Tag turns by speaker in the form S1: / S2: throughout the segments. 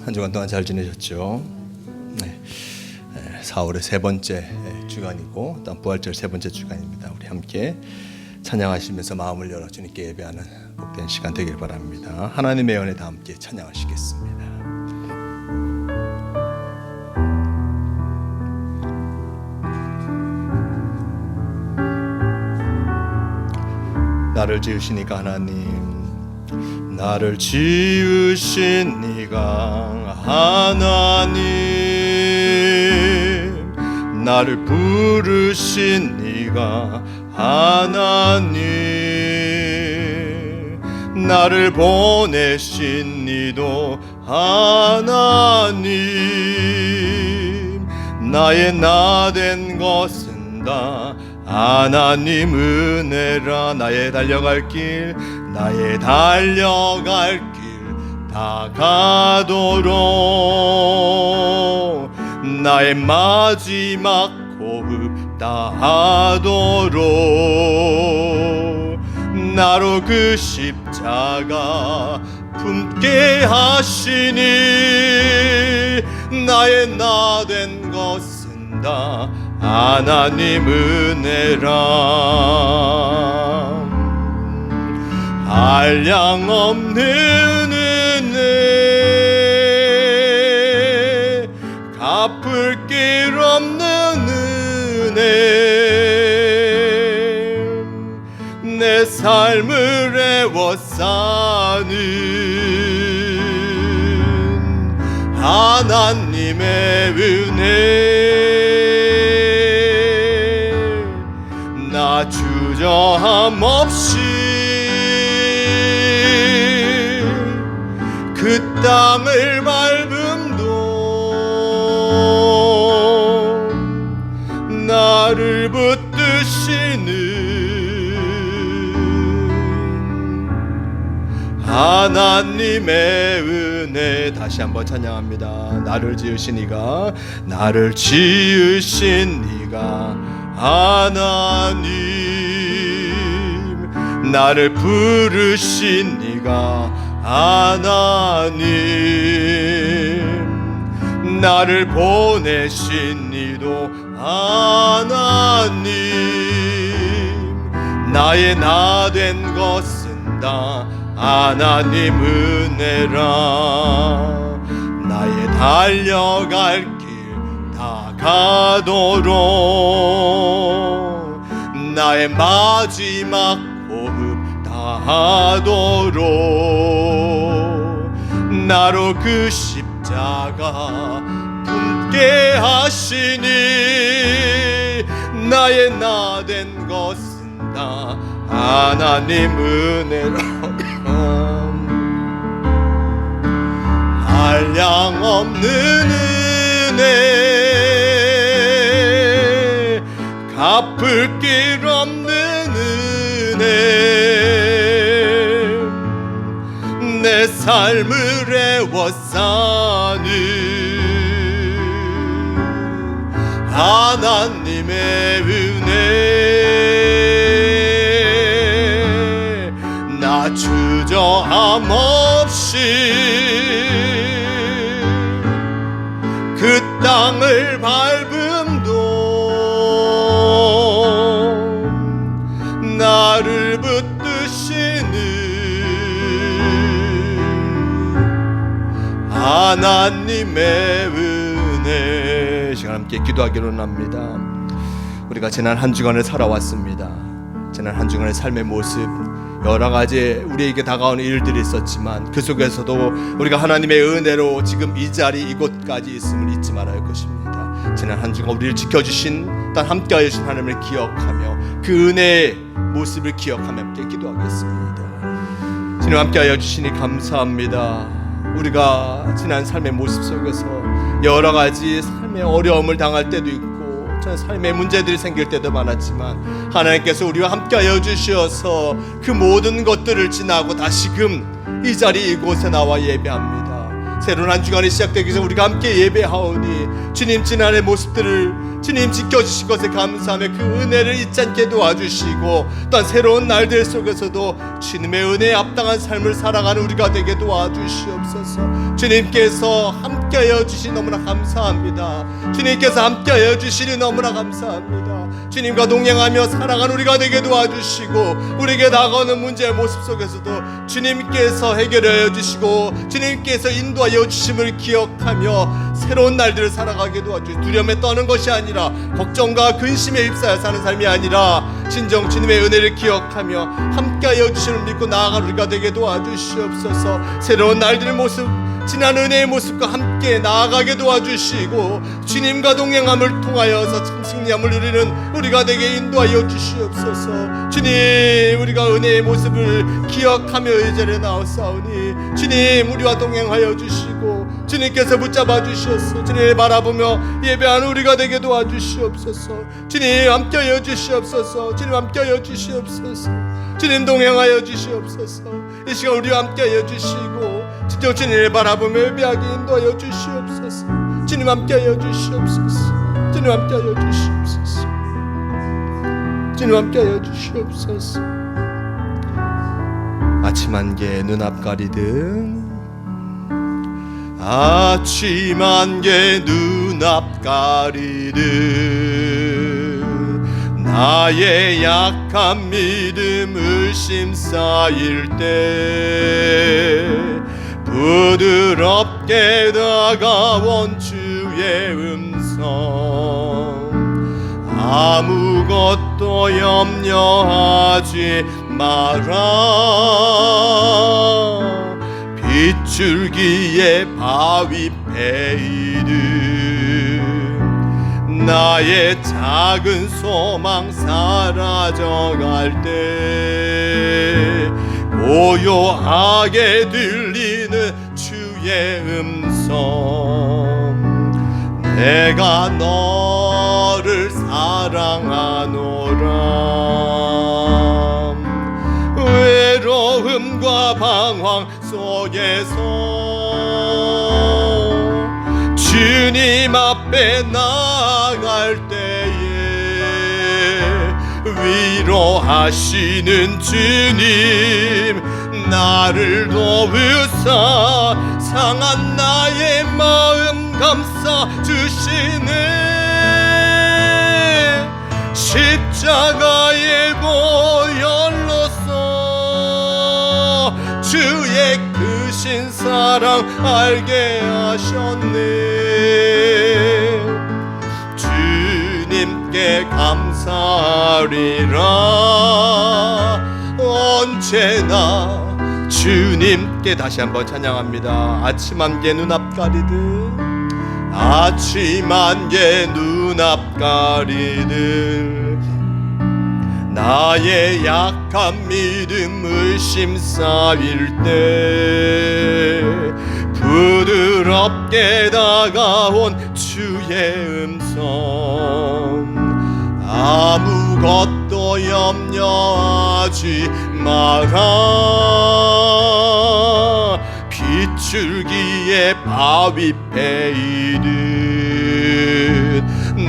S1: 한 주간 동안 잘 지내셨죠? 네. 4월의 세 번째 주간이고 또 부활절 세 번째 주간입니다. 우리 함께 찬양하시면서 마음을 열어 주님께 예배하는 복된 시간 되길 바랍니다. 하나님의 은혜 다 함께 찬양하시겠습니다. 나를 지으시니까 하나님, 나를 지으신 네가 하나님, 나를 부르신 네가 하나님, 나를 보내신 니도 하나님, 나의 나 된 것은 다 하나님 은혜라. 나의 달려갈 길, 나의 달려갈 길 다 가도록, 나의 마지막 호흡 다하도록, 나로 그 십자가 품게 하시니, 나의 나 된 것은 다 하나님 은혜라. 한량 없는 은혜, 갚을 길 없는 은혜, 내 삶을 애워싸는 하나님의 은혜, 나 주저함 없이 그 땅을 밟음도 나를 붙드시는 하나님의 은혜. 다시 한번 찬양합니다. 나를 지으신 이가, 나를 지으신 이가 하나님, 나를 부르신 이가 하나님, 나를 보내신 이도 하나님, 나의 나 된 것은 다 하나님 은혜라. 나의 달려갈 길 다 가도록, 나의 마지막 호흡 다하도록, 나로 그 십자가 품게 하시니, 나의 나 된 것은 다 하나님 은혜라. 한량 없는 은혜, 갚을 길 없는 은혜, 내 삶을 애워싸는 하나님의 은혜, 나 주저함 없이 그 땅을 밟음도 나를 붙드시는 하나님의 은혜. 시간 함께 기도하기로 합니다. 우리가 지난 한 주간을 살아왔습니다. 지난 한 주간의 삶의 모습, 여러 가지 우리에게 다가오는 일들이 있었지만 그 속에서도 우리가 하나님의 은혜로 지금 이 자리 이곳까지 있음을 잊지 말아야 할 것입니다. 지난 한 주간 우리를 지켜주신, 단 함께하여 주신 하나님을 기억하며 그 은혜의 모습을 기억하며 함께 기도하겠습니다. 주님 함께하여 주시니 감사합니다. 우리가 지난 삶의 모습 속에서 여러 가지 삶의 어려움을 당할 때도 있고 삶의 문제들이 생길 때도 많았지만 하나님께서 우리와 함께하여 주셔서 그 모든 것들을 지나고 다시금 이 자리 이곳에 나와 예배합니다. 새로운 한 주간이 시작되기 전에 우리가 함께 예배하오니 주님, 지난해 모습들을 주님 지켜주신 것에 감사하며 그 은혜를 잊지 않게 도와주시고, 또한 새로운 날들 속에서도 주님의 은혜에 합당한 삶을 살아가는 우리가 되게 도와주시옵소서. 주님께서 함께하여 주시니 너무나 감사합니다. 주님께서 함께하여 주시니 너무나 감사합니다. 주님과 동행하며 살아가는 우리가 되게 도와주시고, 우리에게 다가오는 문제의 모습 속에서도 주님께서 해결하여 주시고 주님께서 인도하여 주심을 기억하며 새로운 날들을 살아가게 도와주시고, 두려움에 떠는 것이 아니라 걱정과 근심에 휩싸여 사는 삶이 아니라 진정 주님의 은혜를 기억하며 함께하여 주심을 믿고 나아가는 우리가 되게 도와주시옵소서. 새로운 날들의 모습, 지난 은혜의 모습과 함께 나아가게 도와주시고, 주님과 동행함을 통하여서 참 승리함을 누리는 우리가 되게 인도하여 주시옵소서. 주님, 우리가 은혜의 모습을 기억하며 이 자리에 나왔사오니 주님 우리와 동행하여 주시고 주님께서 붙잡아 주시옵소서. 주님을 바라보며 예배하는 우리가 되게 도와주시옵소서. 주님 함께하여 주시옵소서. 주님 함께하여 주시옵소서. 주님 동행하여 주시옵소서. 이 시간 우리와 함께하여 주시고 진정 주님을 바라보며 예배하게 인도하여 주시옵소서. 주님 함께하여 주시옵소서. 주님 함께하여 주시옵소서. 주님 함께하여 주시옵소서. 아침 안개 눈앞 가리듯, 아침 안개 눈앞 가리듯, 나의 약한 믿음 의심 쌓일 때 부드럽게 다가온 주의 음성, 아무것도 염려하지 마라. 빗줄기에 바위 패이듯 나의 작은 소망 사라져갈 때 고요하게 들리는 주의 음성, 내가 너를 사랑하노라. 외로움과 방황 속에서 주님 앞에 나아갈 때에 위로하시는 주님, 나를 도우사 상한 나의 마음 감싸 주시네. 십자가의 보혈로서 주의 크신 사랑 알게 하셨네. 주님께 감사하리라. 언제나 주님께 다시 한번 찬양합니다. 아침 안개 눈앞 가리듯, 아침 안개 눈앞 가리듯, 나의 약한 믿음 의심 쌓일 때 부드럽게 다가온 주의 음성, 아무것도 염려하지 마라. 빗줄기에 바위 패이듯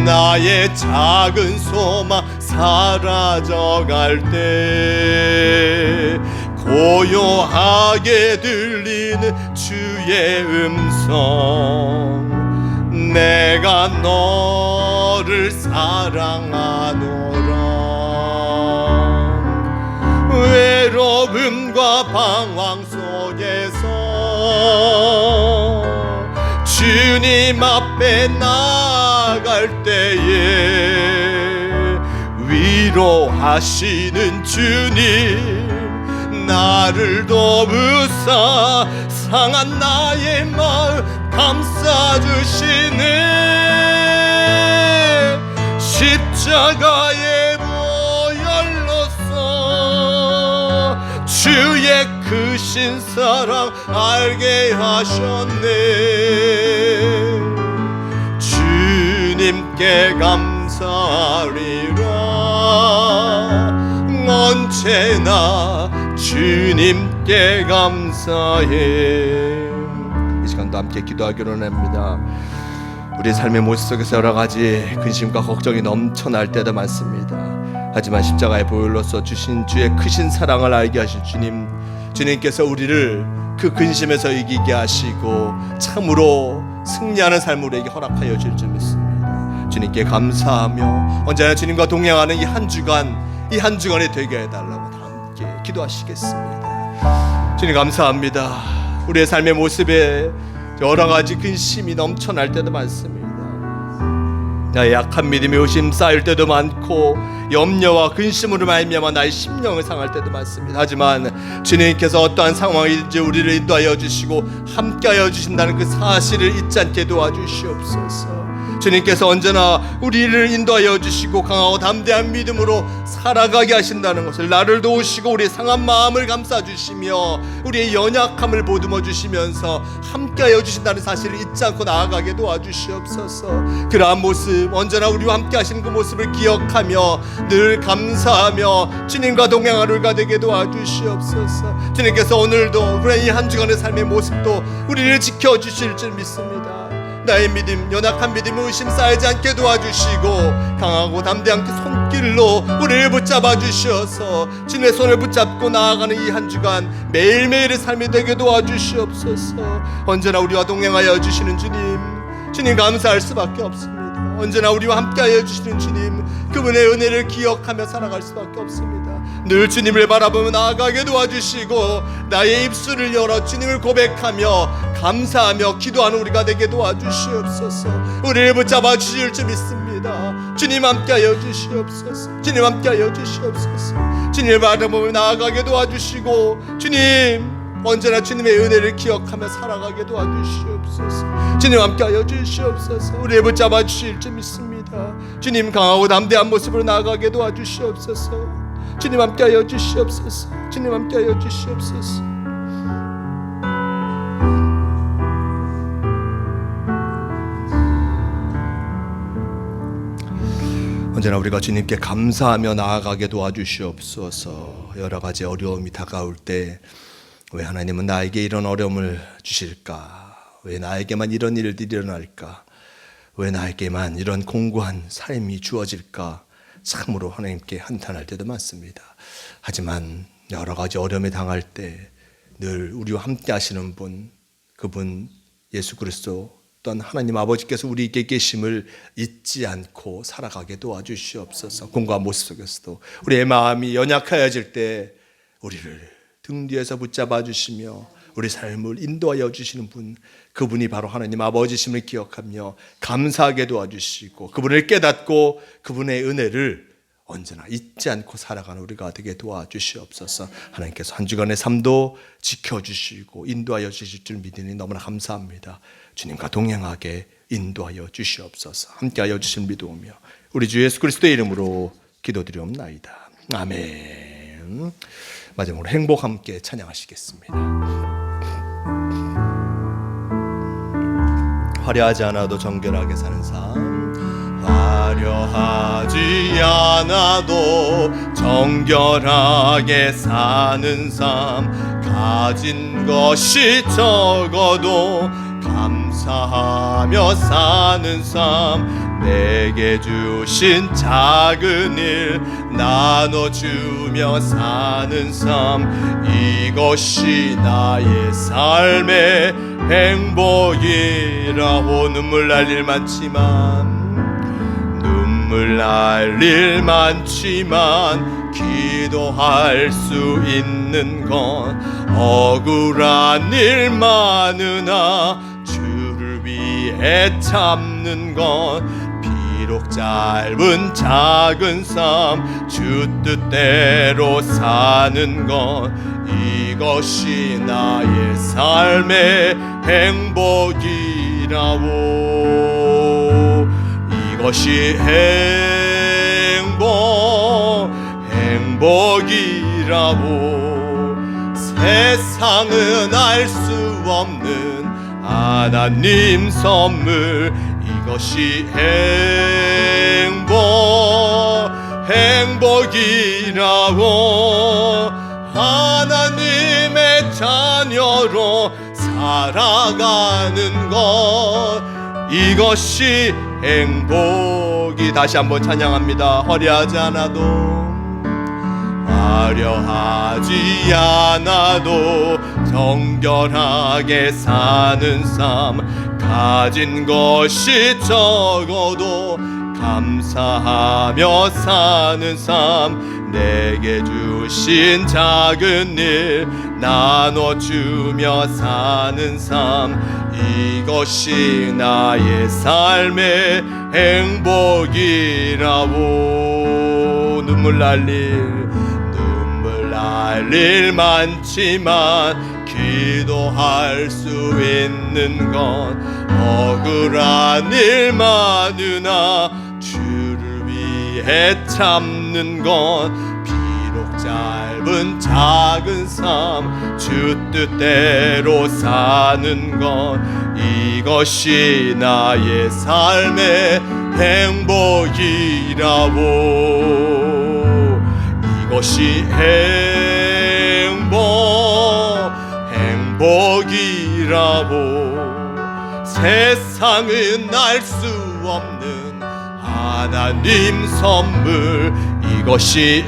S1: 나의 작은 소망 사라져갈 때 고요하게 들리는 주의 음성, 내가 너를 사랑하노라. 외로움과 방황 속에서 주님 앞에 나아갈 때에 위로하시는 주님, 나를 도우사 상한 나의 마음 감싸주시네. 십자가의 보혈로서 주의 크신 사랑 알게 하셨네. 주님께 감사하리라. 언제나 주님께 감사해. 이 시간도 함께 기도하기로 합니다. 우리 삶의 모습 속에서 여러 가지 근심과 걱정이 넘쳐날 때도 많습니다. 하지만 십자가의 보혈로서 주신 주의 크신 사랑을 알게 하신 주님께서 우리를 그 근심에서 이기게 하시고 참으로 승리하는 삶을 우리에게 허락하여 줄 줄 믿습니다. 주님께 감사하며 언제나 주님과 동행하는 이 한 주간이 되게 해달라고 다 함께 기도하시겠습니다. 주님 감사합니다. 우리의 삶의 모습에 여러 가지 근심이 넘쳐날 때도 많습니다. 나의 약한 믿음이 의심 쌓일 때도 많고 염려와 근심으로 말미암아 나의 심령을 상할 때도 많습니다. 하지만 주님께서 어떠한 상황인지 우리를 인도하여 주시고 함께하여 주신다는 그 사실을 잊지 않게 도와주시옵소서. 주님께서 언제나 우리를 인도하여 주시고 강하고 담대한 믿음으로 살아가게 하신다는 것을, 나를 도우시고 우리의 상한 마음을 감싸주시며 우리의 연약함을 보듬어 주시면서 함께하여 주신다는 사실을 잊지 않고 나아가게 도와주시옵소서. 그러한 모습, 언제나 우리와 함께 하시는 그 모습을 기억하며 늘 감사하며 주님과 동행하는 우리가 되게 도와주시옵소서. 주님께서 오늘도 우리의 이 한 주간의 삶의 모습도 우리를 지켜주실 줄 믿습니다. 나의 믿음, 연약한 믿음을 의심 쌓이지 않게 도와주시고 강하고 담대한 그 손길로 우리를 붙잡아 주셔서 주님의 손을 붙잡고 나아가는 이 한 주간 매일매일의 삶이 되게 도와주시옵소서. 언제나 우리와 동행하여 주시는 주님 감사할 수밖에 없습니다. 언제나 우리와 함께하여 주시는 주님, 그분의 은혜를 기억하며 살아갈 수밖에 없습니다. 늘 주님을 바라보며 나아가게 도와주시고 나의 입술을 열어 주님을 고백하며 감사하며 기도하는 우리가 되게 도와주시옵소서. 우리를 붙잡아 주실 줄 믿습니다. 주님 함께하여 주시옵소서. 주님 함께하여 주시옵소서. 주님을 바라보며 나아가게 도와주시고 주님 언제나 주님의 은혜를 기억하며 살아가게 도와주시옵소서. 주님 함께하여 주시옵소서. 우리를 붙잡아 주실 줄 믿습니다. 주님 강하고 담대한 모습으로 나아가게 도와주시옵소서. 주님 함께하여 주시옵소서. 주님 함께하여 주시옵소서. 언제나 우리가 주님께 감사하며 나아가게 도와주시옵소서. 여러 가지 어려움이 다가올 때 왜 하나님은 나에게 이런 어려움을 주실까? 왜 나에게만 이런 일들이 일어날까? 왜 나에게만 이런 공고한 삶이 주어질까? 참으로 하나님께 한탄할 때도 많습니다. 하지만 여러 가지 어려움에 당할 때 늘 우리와 함께 하시는 분, 그분 예수 그리스도 또한 하나님 아버지께서 우리에게 계심을 잊지 않고 살아가게 도와주시옵소서. 공고한 모습 속에서도 우리의 마음이 연약해질 때 우리를 등 뒤에서 붙잡아 주시며 우리 삶을 인도하여 주시는 분, 그분이 바로 하나님 아버지심을 기억하며 감사하게 도와주시고 그분을 깨닫고 그분의 은혜를 언제나 잊지 않고 살아가는 우리가 되게 도와주시옵소서. 하나님께서 한 주간의 삶도 지켜주시고 인도하여 주실 줄 믿으니 너무나 감사합니다. 주님과 동행하게 인도하여 주시옵소서. 함께하여 주실 믿으며 우리 주 예수 그리스도의 이름으로 기도드리옵나이다. 아멘. 마지막으로 행복 함께 찬양하시겠습니다. 화려하지 않아도 정결하게 사는 삶, 화려하지 않아도 정결하게 사는 삶, 가진 것이 적어도 감사하며 사는 삶, 내게 주신 작은 일 나눠주며 사는 삶, 이것이 나의 삶의 행복이라고. 눈물 날 일 많지만 기도할 수 있는 건 억울한 일 많으나 주를 위해 참는 건 비록 짧은 작은 삶, 주 뜻대로 사는 건 이것이 나의 삶의 행복이라고. 이것이 행복이라고. 세상은 알 수 없는 하나님 선물, 이것이 행복이라고. 하나님의 자녀로 살아가는 것, 이것이 행복이. 다시 한번 찬양합니다. 화려하지 않아도 화려하지 않아도 정결하게 사는 삶, 가진 것이 적어도 감사하며 사는 삶, 내게 주신 작은 일 나눠주며 사는 삶, 이것이 나의 삶의 행복이라고. 눈물 날 일 많지만 기도할 수 있는 건 억울한 일 많으나 주를 위해 참는 건 비록 짧은 작은 삶, 주 뜻대로 사는 건 이것이 나의 삶의 행복이라고. 이것이 행복이라고. 세상은 알 수 없는 하나님 선물, 이것이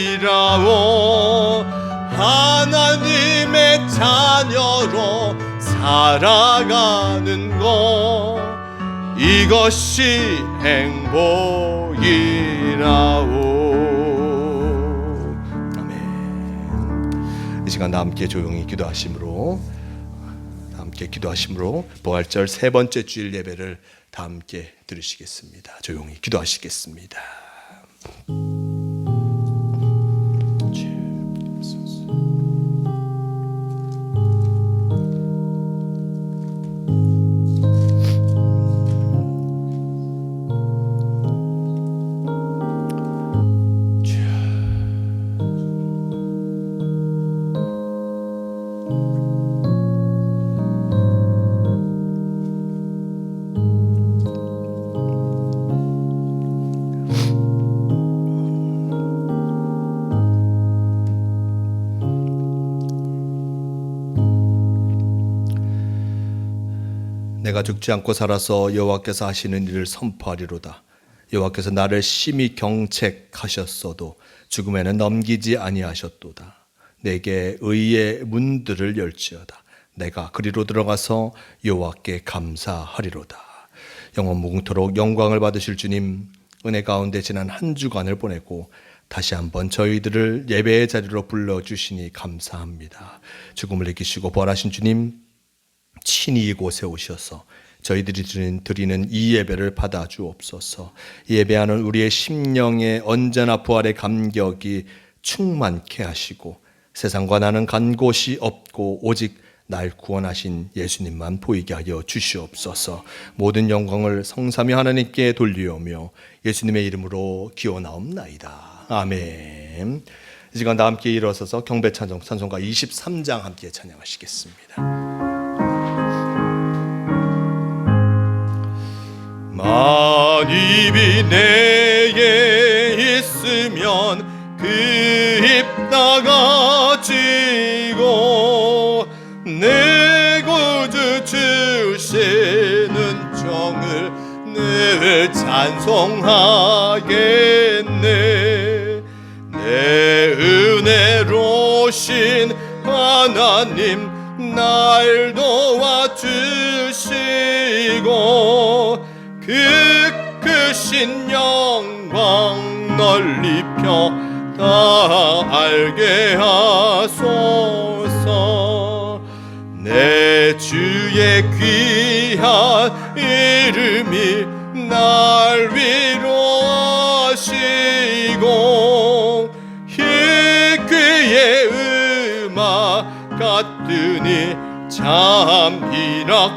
S1: 행복이라고. 하나님의 자녀로 살아가는 것, 이것이 행복이라고. 아멘. 이 시간 다 함께 조용히 기도하심으로 부활절 세 번째 주일 예배를 다 함께 들으시겠습니다. 조용히 기도하시겠습니다. 내가 죽지 않고 살아서 여호와께서 하시는 일을 선포하리로다. 여호와께서 나를 심히 경책하셨어도 죽음에는 넘기지 아니하셨도다. 내게 의의 문들을 열지어다. 내가 그리로 들어가서 여호와께 감사하리로다. 영원 무궁토록 영광을 받으실 주님, 은혜 가운데 지난 한 주간을 보내고 다시 한번 저희들을 예배의 자리로 불러주시니 감사합니다. 죽음을 이기시고 부활하신 주님, 친히 이곳에 오셔서 저희들이 드리는 이 예배를 받아주옵소서. 예배하는 우리의 심령에 언제나 부활의 감격이 충만케 하시고 세상과 나는 간 곳이 없고 오직 날 구원하신 예수님만 보이게 하여 주시옵소서. 모든 영광을 성삼위 하나님께 돌리오며 예수님의 이름으로 기원하옵나이다. 아멘. 이 시간 다 함께 일어서서 경배 찬송가 23장 함께 찬양하시겠습니다. 만입이 내게 있으면 그 입 다가지고 내 구주 주시는 정을 늘 찬송하겠네. 내 은혜로신 하나님 날 도와주시고 그 크신 영광 널리 펴 다 알게 하소서. 내 주의 귀한 이름이 날 위로하시고 이 그의 음악 같으니 참 희락되도다.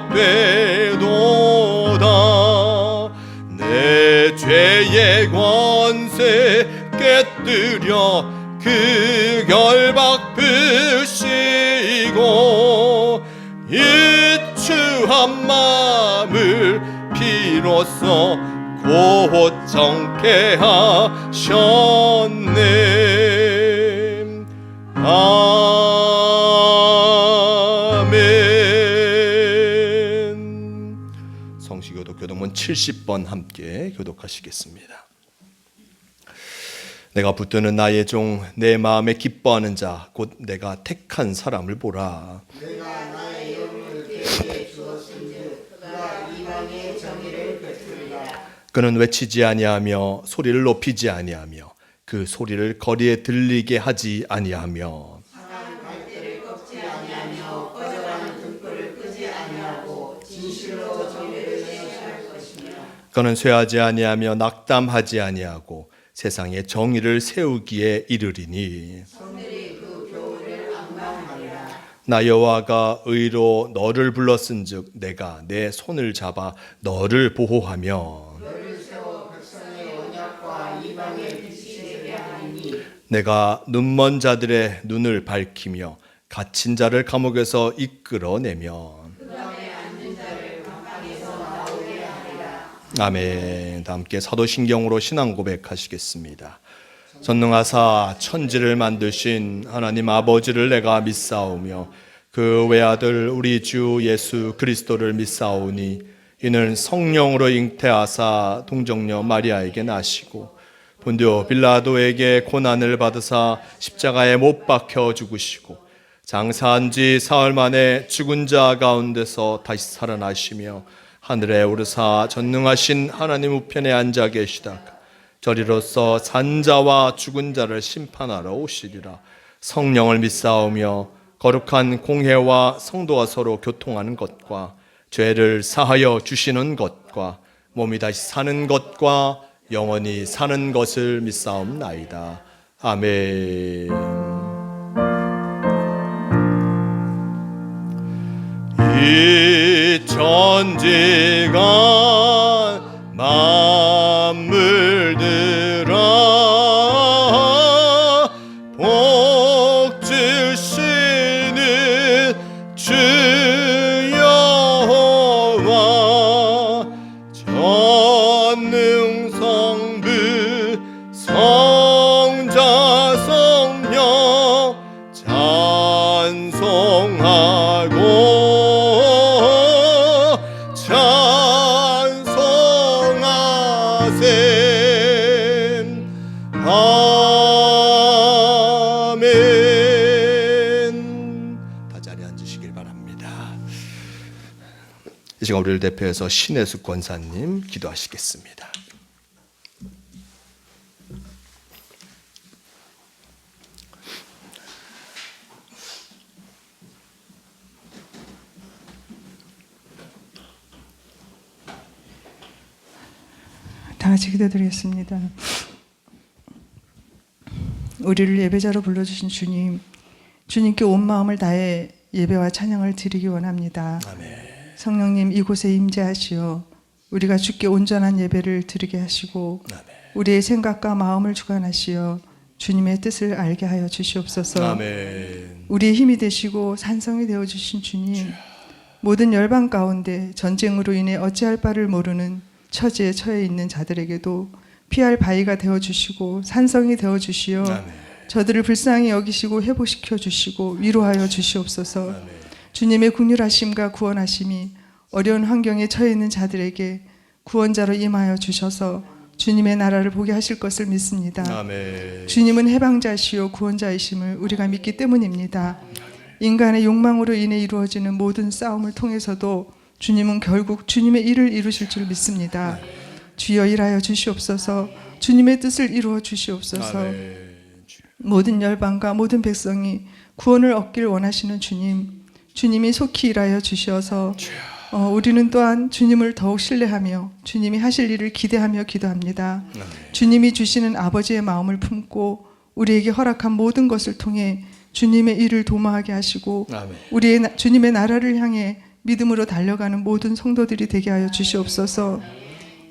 S1: 내 죄의 권세 깨뜨려 그 결박 부시고 이추한 마음을 비로소 곧 정케 하셨네. 아멘. 70번 함께 교독하시겠습니다. 내가 붙드는 나의 종 내 마음에 기뻐하는 자 곧 내가 택한 사람을 보라.
S2: 내가 나의 영을 그에게 주었은즉 그가 이방의 정의를 베풀리라.
S1: 그는 외치지 아니하며 소리를 높이지 아니하며 그 소리를 거리에 들리게 하지 아니하며
S2: 상한 갈대를 꺾지 아니하며 꺼져가는 등불을 끄지 아니하고 진실로 정의를 내시할 것이며
S1: 그는 쇠하지 아니하며 낙담하지 아니하고 세상에 정의를 세우기에 이르리니
S2: 성들이 그 교훈을 앙망하리라.
S1: 나 여호와가 의로 너를 불렀은즉 내가 내 손을 잡아 너를 보호하며
S2: 너를 세워 백성의 언약과 이방의 빛이 되게 하리니
S1: 내가 눈먼 자들의 눈을 밝히며 갇힌 자를 감옥에서 이끌어내며
S2: 그다음에 앉은 자를 감방에서 나오게 하리라.
S1: 아멘. 다 함께 사도신경으로 신앙 고백하시겠습니다. 전능하사 천지를 만드신 하나님 아버지를 내가 믿사오며 그 외아들 우리 주 예수 그리스도를 믿사오니 이는 성령으로 잉태하사 동정녀 마리아에게 나시고 본디오 빌라도에게 고난을 받으사 십자가에 못 박혀 죽으시고 장사한 지 사흘 만에 죽은 자 가운데서 다시 살아나시며 하늘에 오르사 전능하신 하나님 우편에 앉아 계시다가 저리로서 산자와 죽은 자를 심판하러 오시리라. 성령을 믿사오며 거룩한 공회와 성도가 서로 교통하는 것과 죄를 사하여 주시는 것과 몸이 다시 사는 것과 영원히 사는 것을 믿사옵나이다. 아멘. 이 천지가 만물들아 복 주시는 주 여호와 전능성부 성자 성령 찬송하고 아멘. 다 자리에 앉으시길 바랍니다. 이 시간 우리를 대표해서 신혜숙 권사님 기도하시겠습니다.
S3: 다 같이 기도드리겠습니다. 우리를 예배자로 불러주신 주님, 주님께 온 마음을 다해 예배와 찬양을 드리기 원합니다.
S1: 아멘.
S3: 성령님 이곳에 임재하시어 우리가 주께 온전한 예배를 드리게 하시고
S1: 아멘.
S3: 우리의 생각과 마음을 주관하시어 주님의 뜻을 알게 하여 주시옵소서.
S1: 아멘.
S3: 우리의 힘이 되시고 산성이 되어주신 주님, 모든 열방 가운데 전쟁으로 인해 어찌할 바를 모르는 처지에 처해 있는 자들에게도 피할 바위가 되어주시고 산성이 되어주시어
S1: 아멘.
S3: 저들을 불쌍히 여기시고 회복시켜 주시고 위로하여 주시옵소서.
S1: 아멘.
S3: 주님의 긍휼하심과 구원하심이 어려운 환경에 처해 있는 자들에게 구원자로 임하여 주셔서 주님의 나라를 보게 하실 것을 믿습니다.
S1: 아멘.
S3: 주님은 해방자시요 구원자이심을 우리가 믿기 때문입니다. 인간의 욕망으로 인해 이루어지는 모든 싸움을 통해서도 주님은 결국 주님의 일을 이루실 줄 믿습니다. 주여 일하여 주시옵소서. 주님의 뜻을 이루어 주시옵소서.
S1: 아멘.
S3: 모든 열방과 모든 백성이 구원을 얻기를 원하시는 주님, 주님이 속히 일하여 주셔서 우리는 또한 주님을 더욱 신뢰하며 주님이 하실 일을 기대하며 기도합니다.
S1: 아멘.
S3: 주님이 주시는 아버지의 마음을 품고 우리에게 허락한 모든 것을 통해 주님의 일을 도모하게 하시고
S1: 아멘.
S3: 주님의 나라를 향해 믿음으로 달려가는 모든 성도들이 되게 하여 주시옵소서.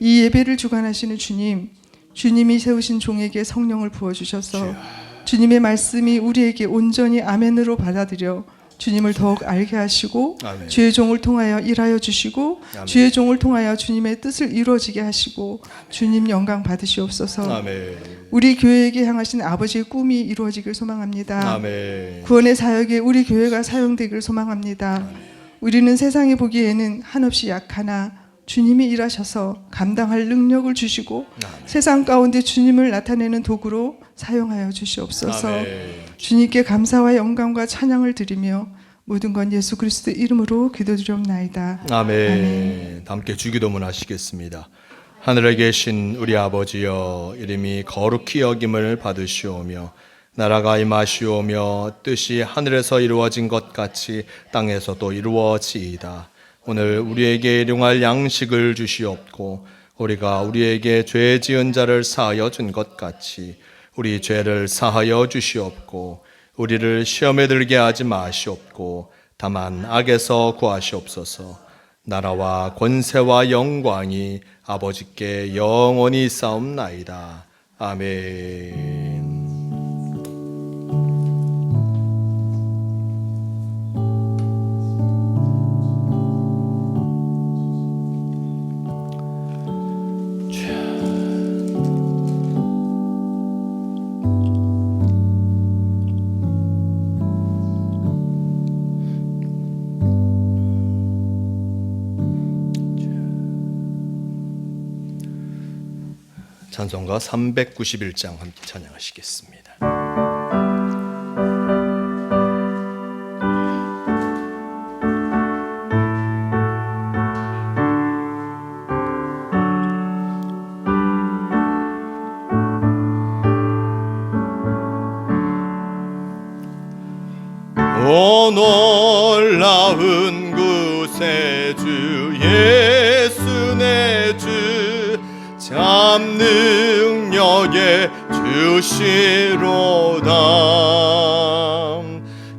S3: 이 예배를 주관하시는 주님, 주님이 세우신 종에게 성령을 부어주셔서 주님의 말씀이 우리에게 온전히 아멘으로 받아들여 주님을 더욱 알게 하시고
S1: 아멘.
S3: 주의 종을 통하여 일하여 주시고
S1: 아멘.
S3: 주의 종을 통하여 주님의 뜻을 이루어지게 하시고 주님 영광 받으시옵소서.
S1: 아멘.
S3: 우리 교회에게 향하신 아버지의 꿈이 이루어지길 소망합니다.
S1: 아멘.
S3: 구원의 사역에 우리 교회가 사용되기를 소망합니다. 우리는 세상에 보기에는 한없이 약하나 주님이 일하셔서 감당할 능력을 주시고 세상 가운데 주님을 나타내는 도구로 사용하여 주시옵소서.
S1: 아멘.
S3: 주님께 감사와 영광과 찬양을 드리며 모든 건 예수 그리스도 이름으로 기도드리옵나이다.
S1: 아멘. 함께 주기도문 하시겠습니다. 하늘에 계신 우리 아버지여, 이름이 거룩히 여김을 받으시오며 나라가 임하시오며 뜻이 하늘에서 이루어진 것 같이 땅에서도 이루어지이다. 오늘 우리에게 일용할 양식을 주시옵고 우리가 우리에게 죄 지은 자를 사하여 준 것 같이 우리 죄를 사하여 주시옵고 우리를 시험에 들게 하지 마시옵고 다만 악에서 구하시옵소서. 나라와 권세와 영광이 아버지께 영원히 싸움나이다. 아멘. 찬송가 391장 함께 찬양하시겠습니다. 오 놀라운 구세주 예수 내 주 참 능력에 주시로다.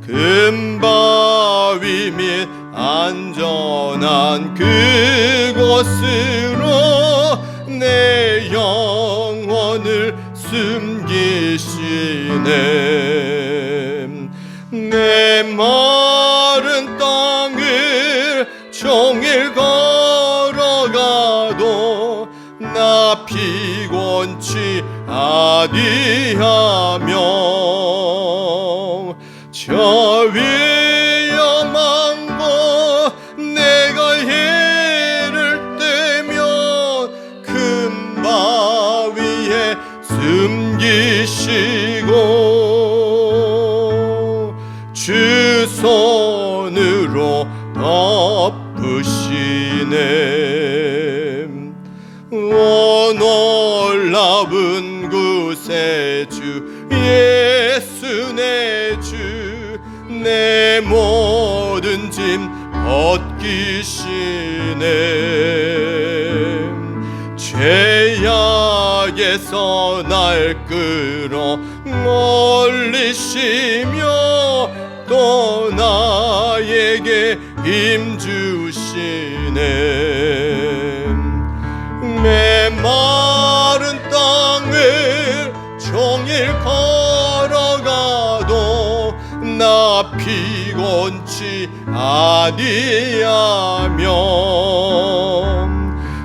S1: 금바위 및 안전한 그곳으로 내 영혼을 숨기시네. 내 마른 땅을 종일 걸어가도 나 피곤치 아니하며 저 위험한 곳 내가 해를 떼면 큰 바위에 숨기시고 주 손으로 덮으시네. 오 놀라운 구세주 예수 내 주 내 모든 짐 벗기시네. 죄악에서 날 끌어 올리시며 또 나에게 힘주시네. 메마른 땅을 종일 걸어가도 나 피곤치 아니하며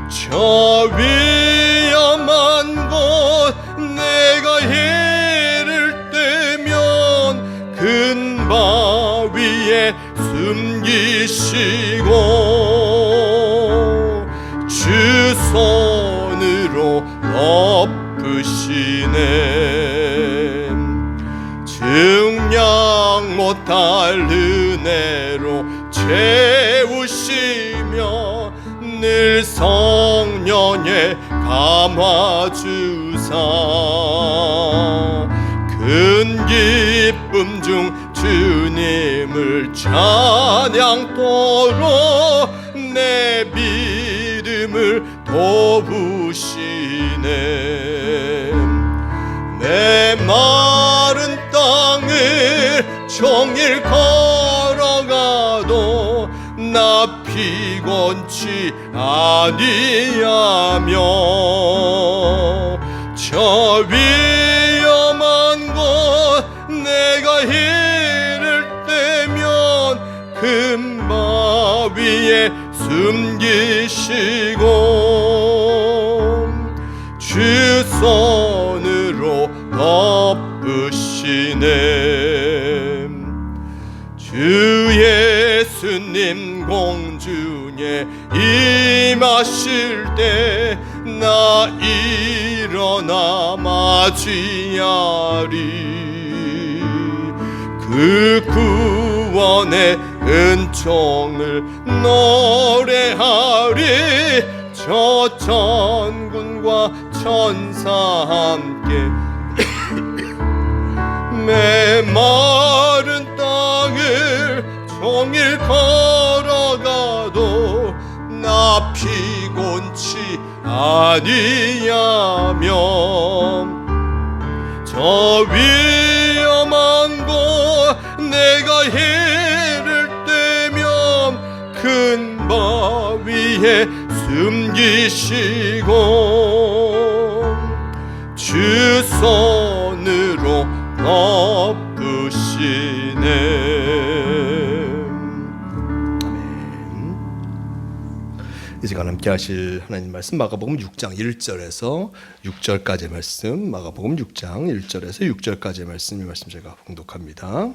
S1: 저 위험한 곳 내가 해를 떼면 큰 바위에 숨기시고 주 손으로 덮으시네. 증량 못할 은혜로 채우시며 늘 성령에 감화주사 큰 기쁨 중 주님을 찬양토록 내 믿음을 도우시네. 내 마른 땅을 종일 걸어가도 나 피곤치 아니하며 저 위험한 곳 내가 해를 떼면 큰 바위에 숨기시고 주 손으로 덮으시네. 주 예수님 공주님 중에 임하실 때 나 일어나 맞이하리. 그 구원의 은총을 노래하리. 저 천군과 천사 함께 메마른 땅을 종일 걸어가도 나 피곤치 아니하며 저 위험한 곳 내가 해를 떼면 큰 바위에 숨기시고 주 손으로 덮으시네. 아멘. 이 시간 함께 하실 하나님 말씀 마가복음 6장 1절에서 6절까지의 말씀, 마가복음 6장 1절에서 6절까지의 말씀, 이 말씀 제가 봉독합니다.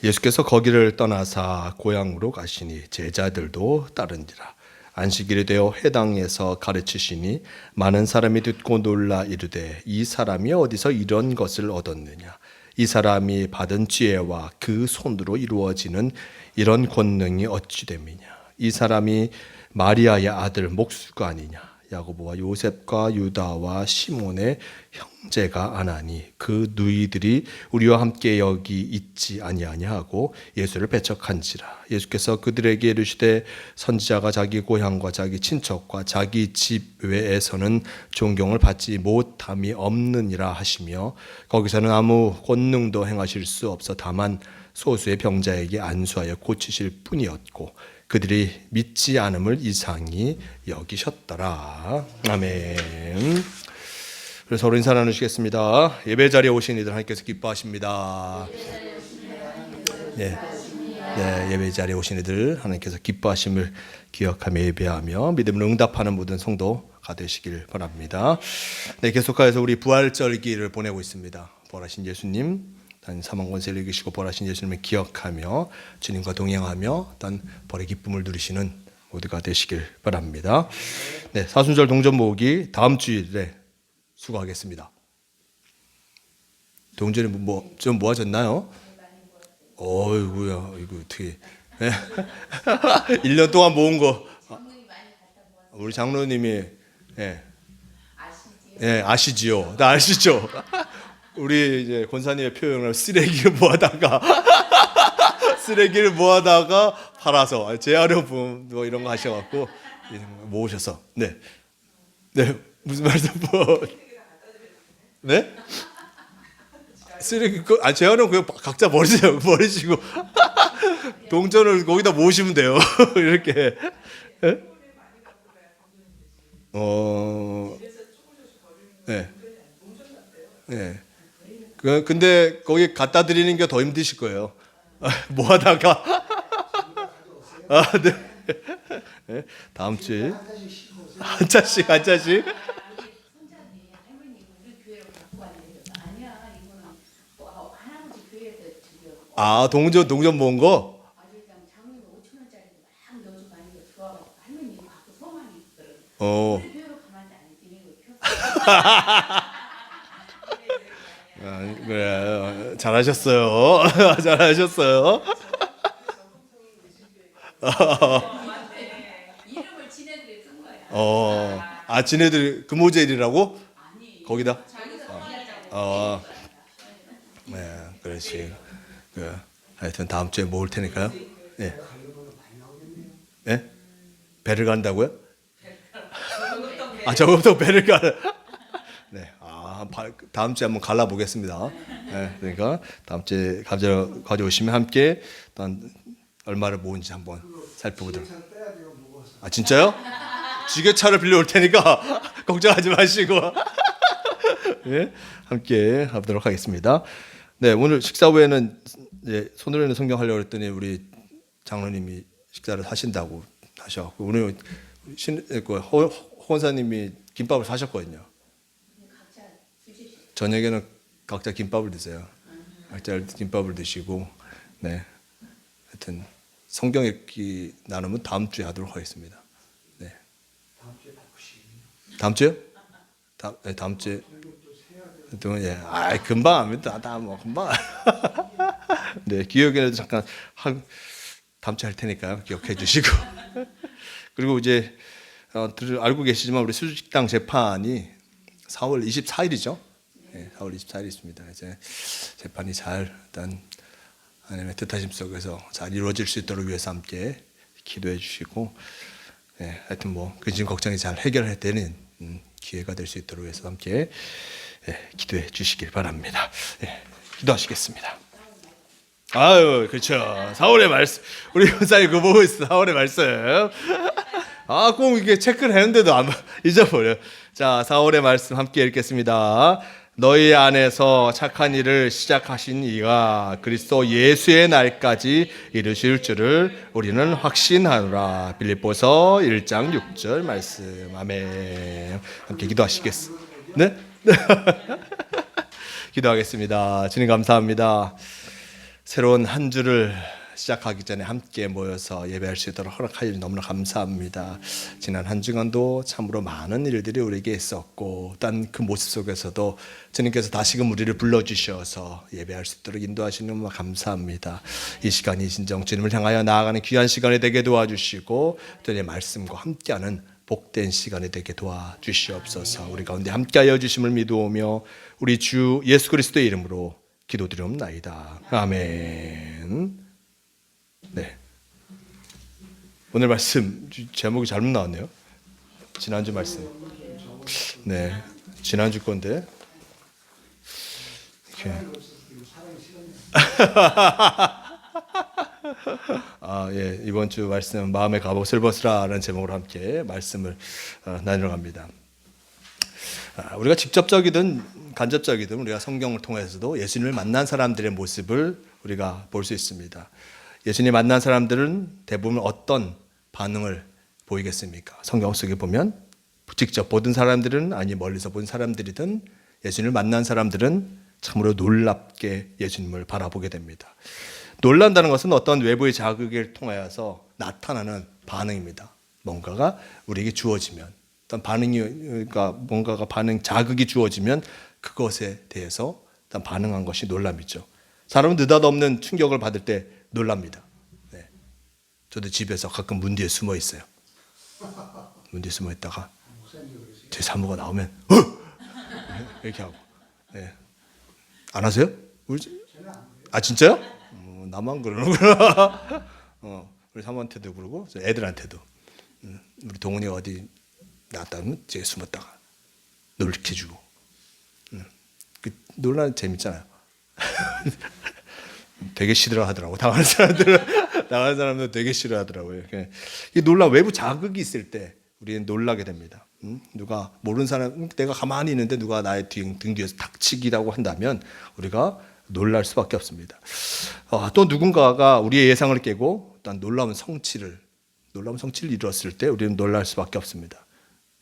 S1: 예수께서 거기를 떠나사 고향으로 가시니 제자들도 따른지라. 안식일이 되어 회당에서 가르치시니 많은 사람이 듣고 놀라 이르되 이 사람이 어디서 이런 것을 얻었느냐. 이 사람이 받은 지혜와 그 손으로 이루어지는 이런 권능이 어찌 됨이냐. 이 사람이 마리아의 아들 목수가 아니냐. 야고보와 요셉과 유다와 시몬의 형제가 아나니 그 누이들이 우리와 함께 여기 있지 아니하냐 하고 예수를 배척한지라. 예수께서 그들에게 이르시되 선지자가 자기 고향과 자기 친척과 자기 집 외에서는 존경을 받지 못함이 없느니라 하시며 거기서는 아무 권능도 행하실 수 없어 다만 소수의 병자에게 안수하여 고치실 뿐이었고 그들이 믿지 않음을 이상히 여기셨더라. 아멘. 그래서 서로 인사 나누시겠습니다. 예배 자리에 오신 이들 하나님께서 기뻐하십니다. 네, 예배 자리에 오신 이들 하나님께서 기뻐하심을 기억하며 예배하며 믿음을 응답하는 모든 성도가 되시길 바랍니다. 네, 계속해서 우리 부활절기를 보내고 있습니다. 부활하신 예수님, 사망 권세를 이기시고 부활하신 예수님을 기억하며 주님과 동행하며 단 벌의 기쁨을 누리시는 모두가 되시길 바랍니다. 네, 사순절 동전 모으기 다음 주일에 수고하겠습니다. 동전이 좀 모아졌나요? 어이구야, 이거 어떻게? 네. 1년 동안 모은 거 우리 장로님이 아시지요? 나 아시죠? 우리 이제 권사님의 표현을 쓰레기를 모아다가 팔아서 재활용품 뭐 이런 거 하셔갖고 모으셔서 네 무슨 말씀 네 쓰레기 재활용 그냥 각자 버리시고 동전을 거기다 모으시면 돼요. 이렇게 네. 근데 거기 갖다 드리는 게 더 힘드실 거예요. 뭐 하다가 네. 다음 주에 한 잔씩 동전 모은 거 그래, 잘하셨어요. 잘하셨어요.
S2: 이름을 지네들이 쓴 거야.
S1: 지네들 금오제일이라고? 거기다? 네, 그렇지. 하여튼 다음 주에 모을 테니까요. 네. 네? 배를 간다고요? 저거부터 배를 가는. 네. 다음 주에 한번 갈라 보겠습니다. 네, 그러니까 다음 주에 가져오시면 함께 얼마를 모은지 한번 살펴보도록. 진짜요? 지게차를 빌려올 테니까 걱정하지 마시고 네, 함께 하도록 하겠습니다. 네, 오늘 식사 후에는 이제 손으로 있는 성경 하려고 했더니 우리 장로님이 식사를 하신다고 하셔갖고 오늘 호원사님이 김밥을 사셨거든요. 저녁에는 각자 김밥을 드세요. 각자 김밥을 드시고, 네, 하여튼 성경 읽기 나누면 다음 주에 하도록 하겠습니다. 네. 다음 주요? 다음 주에. 또 예, 금방 합니다. 다 뭐 금방. 네, 기억에도 잠깐 다음 주에 할 테니까요. 기억해 주시고. 그리고 이제 알고 계시지만 우리 수직당 재판이 4월 24일이죠. 네, 4월 24일 있습니다. 이제 재판이 잘 일단 하나님의 뜻하심 속에서 잘 이루어질 수 있도록 위해서 함께 기도해 주시고, 네, 하여튼 뭐 근심 걱정이 잘 해결되는 기회가 될 수 있도록 해서 함께 기도해 주시길 바랍니다. 기도하시겠습니다. 아유, 그렇죠. 4월의 말씀. 우리 원사님 그거 보고 있어. 4월의 말씀. 꼭 이게 체크를 했는데도 안 잊어버려. 자, 4월의 말씀 함께 읽겠습니다. 너희 안에서 착한 일을 시작하신 이가 그리스도 예수의 날까지 이루실 줄을 우리는 확신하노라. 빌립보서 1장 6절 말씀. 아멘. 함께 기도하시겠습니다. 네? 기도하겠습니다. 주님 감사합니다. 새로운 한 주를 시작하기 전에 함께 모여서 예배할 수 있도록 허락하여 주셔서 너무나 감사합니다. 지난 한 주간도 참으로 많은 일들이 우리에게 있었고 또 그 모습 속에서도 주님께서 다시금 우리를 불러주셔서 예배할 수 있도록 인도하시는 너무 감사합니다. 이 시간이 진정 주님을 향하여 나아가는 귀한 시간이 되게 도와주시고 또 내 말씀과 함께하는 복된 시간이 되게 도와주시옵소서. 우리 가운데 함께하여 주심을 믿으오며 우리 주 예수 그리스도의 이름으로 기도드리옵나이다. 아멘. 네. 오늘 말씀 제목이 잘못 나왔네요. 지난주 말씀. 네. 지난주 건데. 예. 이번 주 말씀 마음의 갑옷을 벗으라라는 제목으로 함께 말씀을 나누러 갑니다. 우리가 직접적이든 간접적이든 우리가 성경을 통해서도 예수님을 만난 사람들의 모습을 우리가 볼 수 있습니다. 예수님 만난 사람들은 대부분 어떤 반응을 보이겠습니까? 성경 속에 보면 직접 보던 사람들은 아니 멀리서 본 사람들이든 예수님을 만난 사람들은 참으로 놀랍게 예수님을 바라보게 됩니다. 놀란다는 것은 어떤 외부의 자극을 통하여서 나타나는 반응입니다. 뭔가가 우리에게 주어지면 어떤 뭔가가 자극이 주어지면 그것에 대해서 일단 반응한 것이 놀람이죠. 사람은 느닷없는 충격을 받을 때 놀랍니다. 네. 저도 집에서 가끔 문 뒤에 숨어 있어요. 문 뒤에 숨어 있다가 제 사모가 나오면 이렇게 하고. 네. 안 하세요? 진짜요? 나만 그러는구나. 우리 사모한테도 그러고 애들한테도. 우리 동훈이가 어디 나왔다면 제가 숨었다가 놀래켜주고. 놀라는 재밌잖아요. 되게 싫어하더라고. 당하는 사람들 되게 싫어하더라고요. 이 외부 자극이 있을 때 우리는 놀라게 됩니다. 누가 모르는 사람, 내가 가만히 있는데 누가 나의 등 뒤에서 닥치기라고 한다면 우리가 놀랄 수밖에 없습니다. 또 누군가가 우리의 예상을 깨고 어떤 놀라운 성취를 이루었을 때 우리는 놀랄 수밖에 없습니다.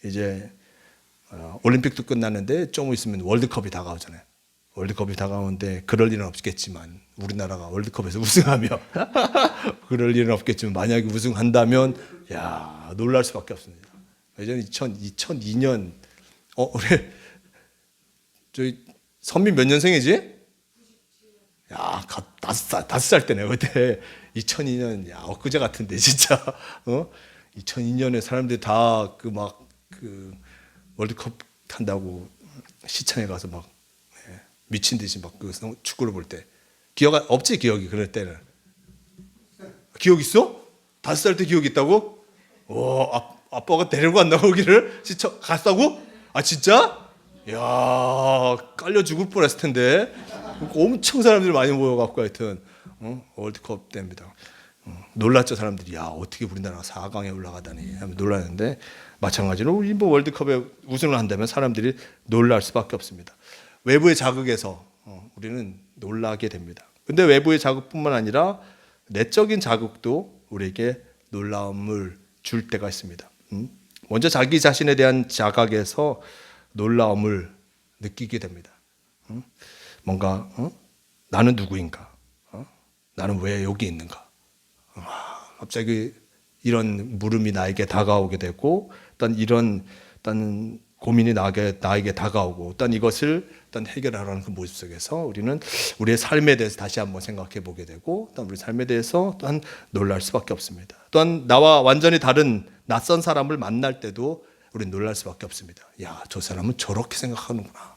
S1: 이제 올림픽도 끝났는데 좀 있으면 월드컵이 다가오잖아요. 월드컵이 다가오는데 그럴 일은 없겠지만 우리나라가 월드컵에서 우승하며 그럴 일은 없겠지만 만약에 우승한다면 놀랄 수밖에 없습니다. 예전 2002년 우리 저희 선민 몇 년생이지? 다섯 살 때네 그때 2002년 엊그제 같은데 진짜 2002년에 사람들이 다 그 월드컵 한다고 시청에 가서 막 미친 듯이 막 그 축구를 볼 때 없지 기억이 그럴 때는 기억 있어? 5살 때 기억 있다고? 아빠가 데리고 간다고 거기를 갔다고? 진짜? 깔려 죽을 뻔했을 텐데 엄청 사람들이 많이 모여갖고 하여튼 월드컵 때입니다. 놀랐죠 사람들이. 어떻게 우리나라가 4강에 올라가다니 하면 놀랐는데 마찬가지로 우리 월드컵에 우승을 한다면 사람들이 놀랄 수밖에 없습니다. 외부의 자극에서 우리는 놀라게 됩니다. 근데 외부의 자극뿐만 아니라 내적인 자극도 우리에게 놀라움을 줄 때가 있습니다. 먼저 자기 자신에 대한 자각에서 놀라움을 느끼게 됩니다. 뭔가 나는 누구인가? 나는 왜 여기 있는가? 갑자기 이런 물음이 나에게 다가오게 되고 어떤 이런 어떤 고민이 나에게 다가오고 어떤 이것을 어떤 해결하라는 그 모습 속에서 우리는 우리의 삶에 대해서 다시 한번 생각해 보게 되고 또한 우리 삶에 대해서 또한 놀랄 수밖에 없습니다. 또한 나와 완전히 다른 낯선 사람을 만날 때도 우리는 놀랄 수밖에 없습니다. 야, 저 사람은 저렇게 생각하는구나.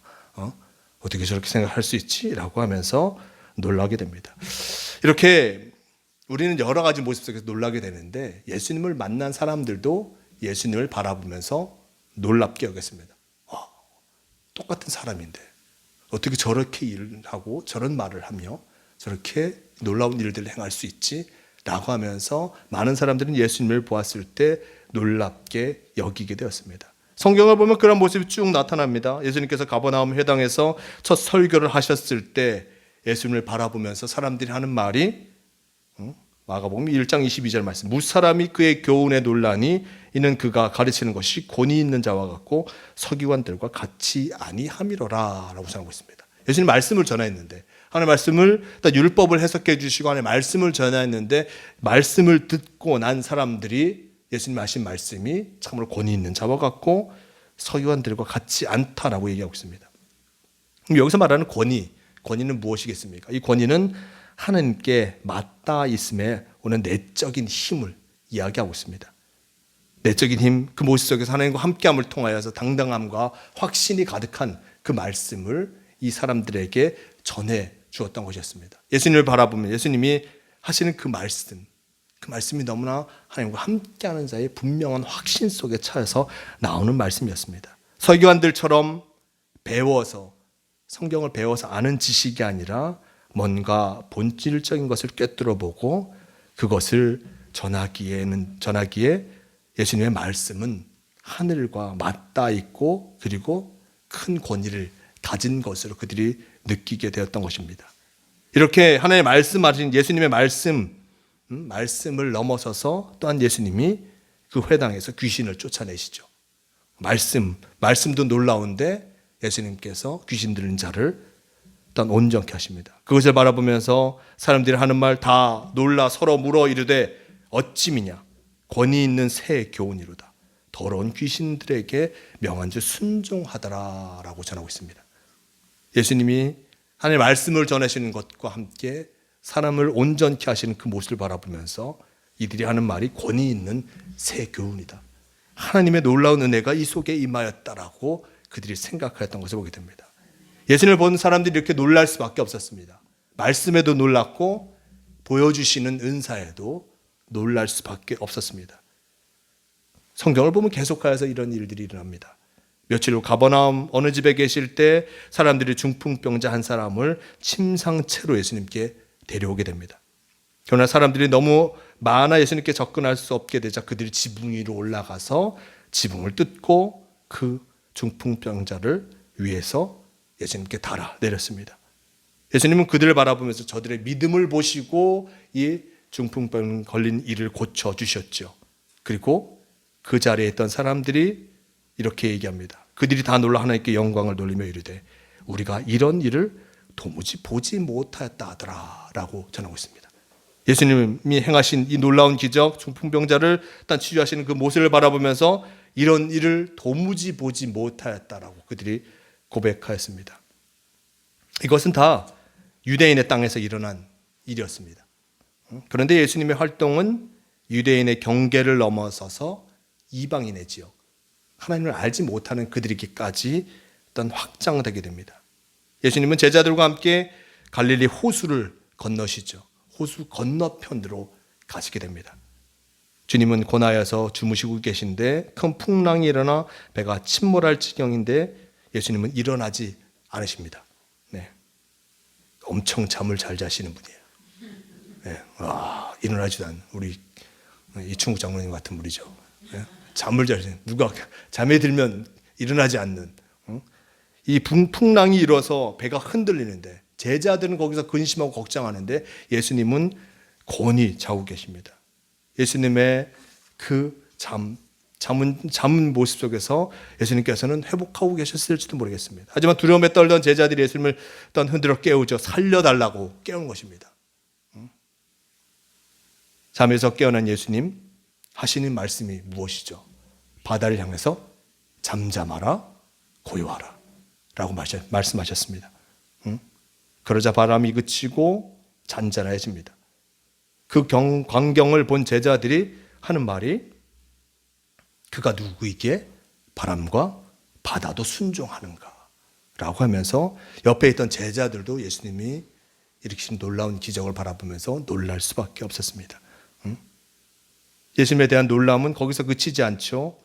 S1: 어떻게 저렇게 생각할 수 있지? 라고 하면서 놀라게 됩니다. 이렇게 우리는 여러 가지 모습 속에서 놀라게 되는데 예수님을 만난 사람들도 예수님을 바라보면서 놀랍게 여겼습니다. 똑같은 사람인데 어떻게 저렇게 일을 하고 저런 말을 하며 저렇게 놀라운 일들을 행할 수 있지? 라고 하면서 많은 사람들은 예수님을 보았을 때 놀랍게 여기게 되었습니다. 성경을 보면 그런 모습이 쭉 나타납니다. 예수님께서 가버나움 회당에서 첫 설교를 하셨을 때 예수님을 바라보면서 사람들이 하는 말이 마가복음 1장 22절 말씀, 무사람이 그의 교훈에 놀라니 이는 그가 가르치는 것이 권위 있는 자와 같고 서기관들과 같이 아니함이로라 라고 전하고 있습니다. 예수님 말씀을 전했는데 하나님의 말씀을 율법을 해석해 주시고 하나님의 말씀을 전했는데 말씀을 듣고 난 사람들이 예수님 하신 말씀이 참으로 권위 있는 자와 같고 서기관들과 같지 않다라고 얘기하고 있습니다. 그럼 여기서 말하는 권위는 무엇이겠습니까? 이 권위는 하나님께 맞닿아 있음에 오는 내적인 힘을 이야기하고 있습니다. 내적인 힘, 그 모습 속에서 하나님과 함께함을 통하여서 당당함과 확신이 가득한 그 말씀을 이 사람들에게 전해 주었던 것이었습니다. 예수님을 바라보면 예수님이 하시는 그 말씀이 너무나 하나님과 함께하는 자의 분명한 확신 속에 차여서 나오는 말씀이었습니다. 서기관들처럼 성경을 배워서 아는 지식이 아니라 뭔가 본질적인 것을 꿰뚫어보고 그것을 전하기에 예수님의 말씀은 하늘과 맞닿아 있고 그리고 큰 권위를 가진 것으로 그들이 느끼게 되었던 것입니다. 이렇게 하나님의 말씀하신 예수님의 말씀을 넘어서서 또한 예수님이 그 회당에서 귀신을 쫓아내시죠. 말씀도 놀라운데 예수님께서 귀신 들린 자를 일단 온전케 하십니다. 그것을 바라보면서 사람들이 하는 말 다 놀라 서로 물어 이르되 어찌미냐 권위 있는 새 교훈이로다. 더러운 귀신들에게 명한 줄 순종하더라 라고 전하고 있습니다. 예수님이 하나님의 말씀을 전하시는 것과 함께 사람을 온전케 하시는 그 모습을 바라보면서 이들이 하는 말이 권위 있는 새 교훈이다. 하나님의 놀라운 은혜가 이 속에 임하였다라고 그들이 생각하였던 것을 보게 됩니다. 예수님을 본 사람들이 이렇게 놀랄 수밖에 없었습니다. 말씀에도 놀랐고 보여주시는 은사에도 놀랄 수밖에 없었습니다. 성경을 보면 계속하여서 이런 일들이 일어납니다. 며칠 후 가버나움 어느 집에 계실 때 사람들이 중풍병자 한 사람을 침상채로 예수님께 데려오게 됩니다. 그러나 사람들이 너무 많아 예수님께 접근할 수 없게 되자 그들이 지붕 위로 올라가서 지붕을 뜯고 그 중풍병자를 위에서 예수님께 달아 내렸습니다. 예수님은 그들을 바라보면서 저들의 믿음을 보시고 이 중풍병 걸린 이를 고쳐주셨죠. 그리고 그 자리에 있던 사람들이 이렇게 얘기합니다. 그들이 다 놀라 하나님께 영광을 돌리며 이르되 우리가 이런 일을 도무지 보지 못하였다 하더라 라고 전하고 있습니다. 예수님이 행하신 이 놀라운 기적, 중풍병자를 일단 치유하시는 그 모습을 바라보면서 이런 일을 도무지 보지 못하였다라고 그들이 고백하였습니다. 이것은 다 유대인의 땅에서 일어난 일이었습니다. 그런데 예수님의 활동은 유대인의 경계를 넘어서서 이방인의 지역, 하나님을 알지 못하는 그들에게까지 일단 확장되게 됩니다. 예수님은 제자들과 함께 갈릴리 호수를 건너시죠. 호수 건너편으로 가시게 됩니다. 주님은 고나여서 주무시고 계신데 큰 풍랑이 일어나 배가 침몰할 지경인데 예수님은 일어나지 않으십니다. 네. 엄청 잠을 잘 자시는 분이에요. 네. 일어나지도 않는 우리 이충국 장로님 같은 분이죠. 네. 잠을 잘 자는 누가 잠에 들면 일어나지 않는 이 풍랑이 일어서 배가 흔들리는데 제자들은 거기서 근심하고 걱정하는데 예수님은 곤히 자고 계십니다. 예수님의 그 잠은 모습 속에서 예수님께서는 회복하고 계셨을지도 모르겠습니다. 하지만 두려움에 떨던 제자들이 예수님을 일단 흔들어 깨우죠. 살려달라고 깨운 것입니다. 잠에서 깨어난 예수님 하시는 말씀이 무엇이죠? 바다를 향해서 잠잠하라, 고요하라 라고 말씀하셨습니다. 그러자 바람이 그치고 잔잔해집니다. 그 광경을 본 제자들이 하는 말이 그가 누구이기에 바람과 바다도 순종하는가 라고 하면서 옆에 있던 제자들도 예수님이 일으키신 놀라운 기적을 바라보면서 놀랄 수밖에 없었습니다. 예수님에 대한 놀람은 거기서 그치지 않죠.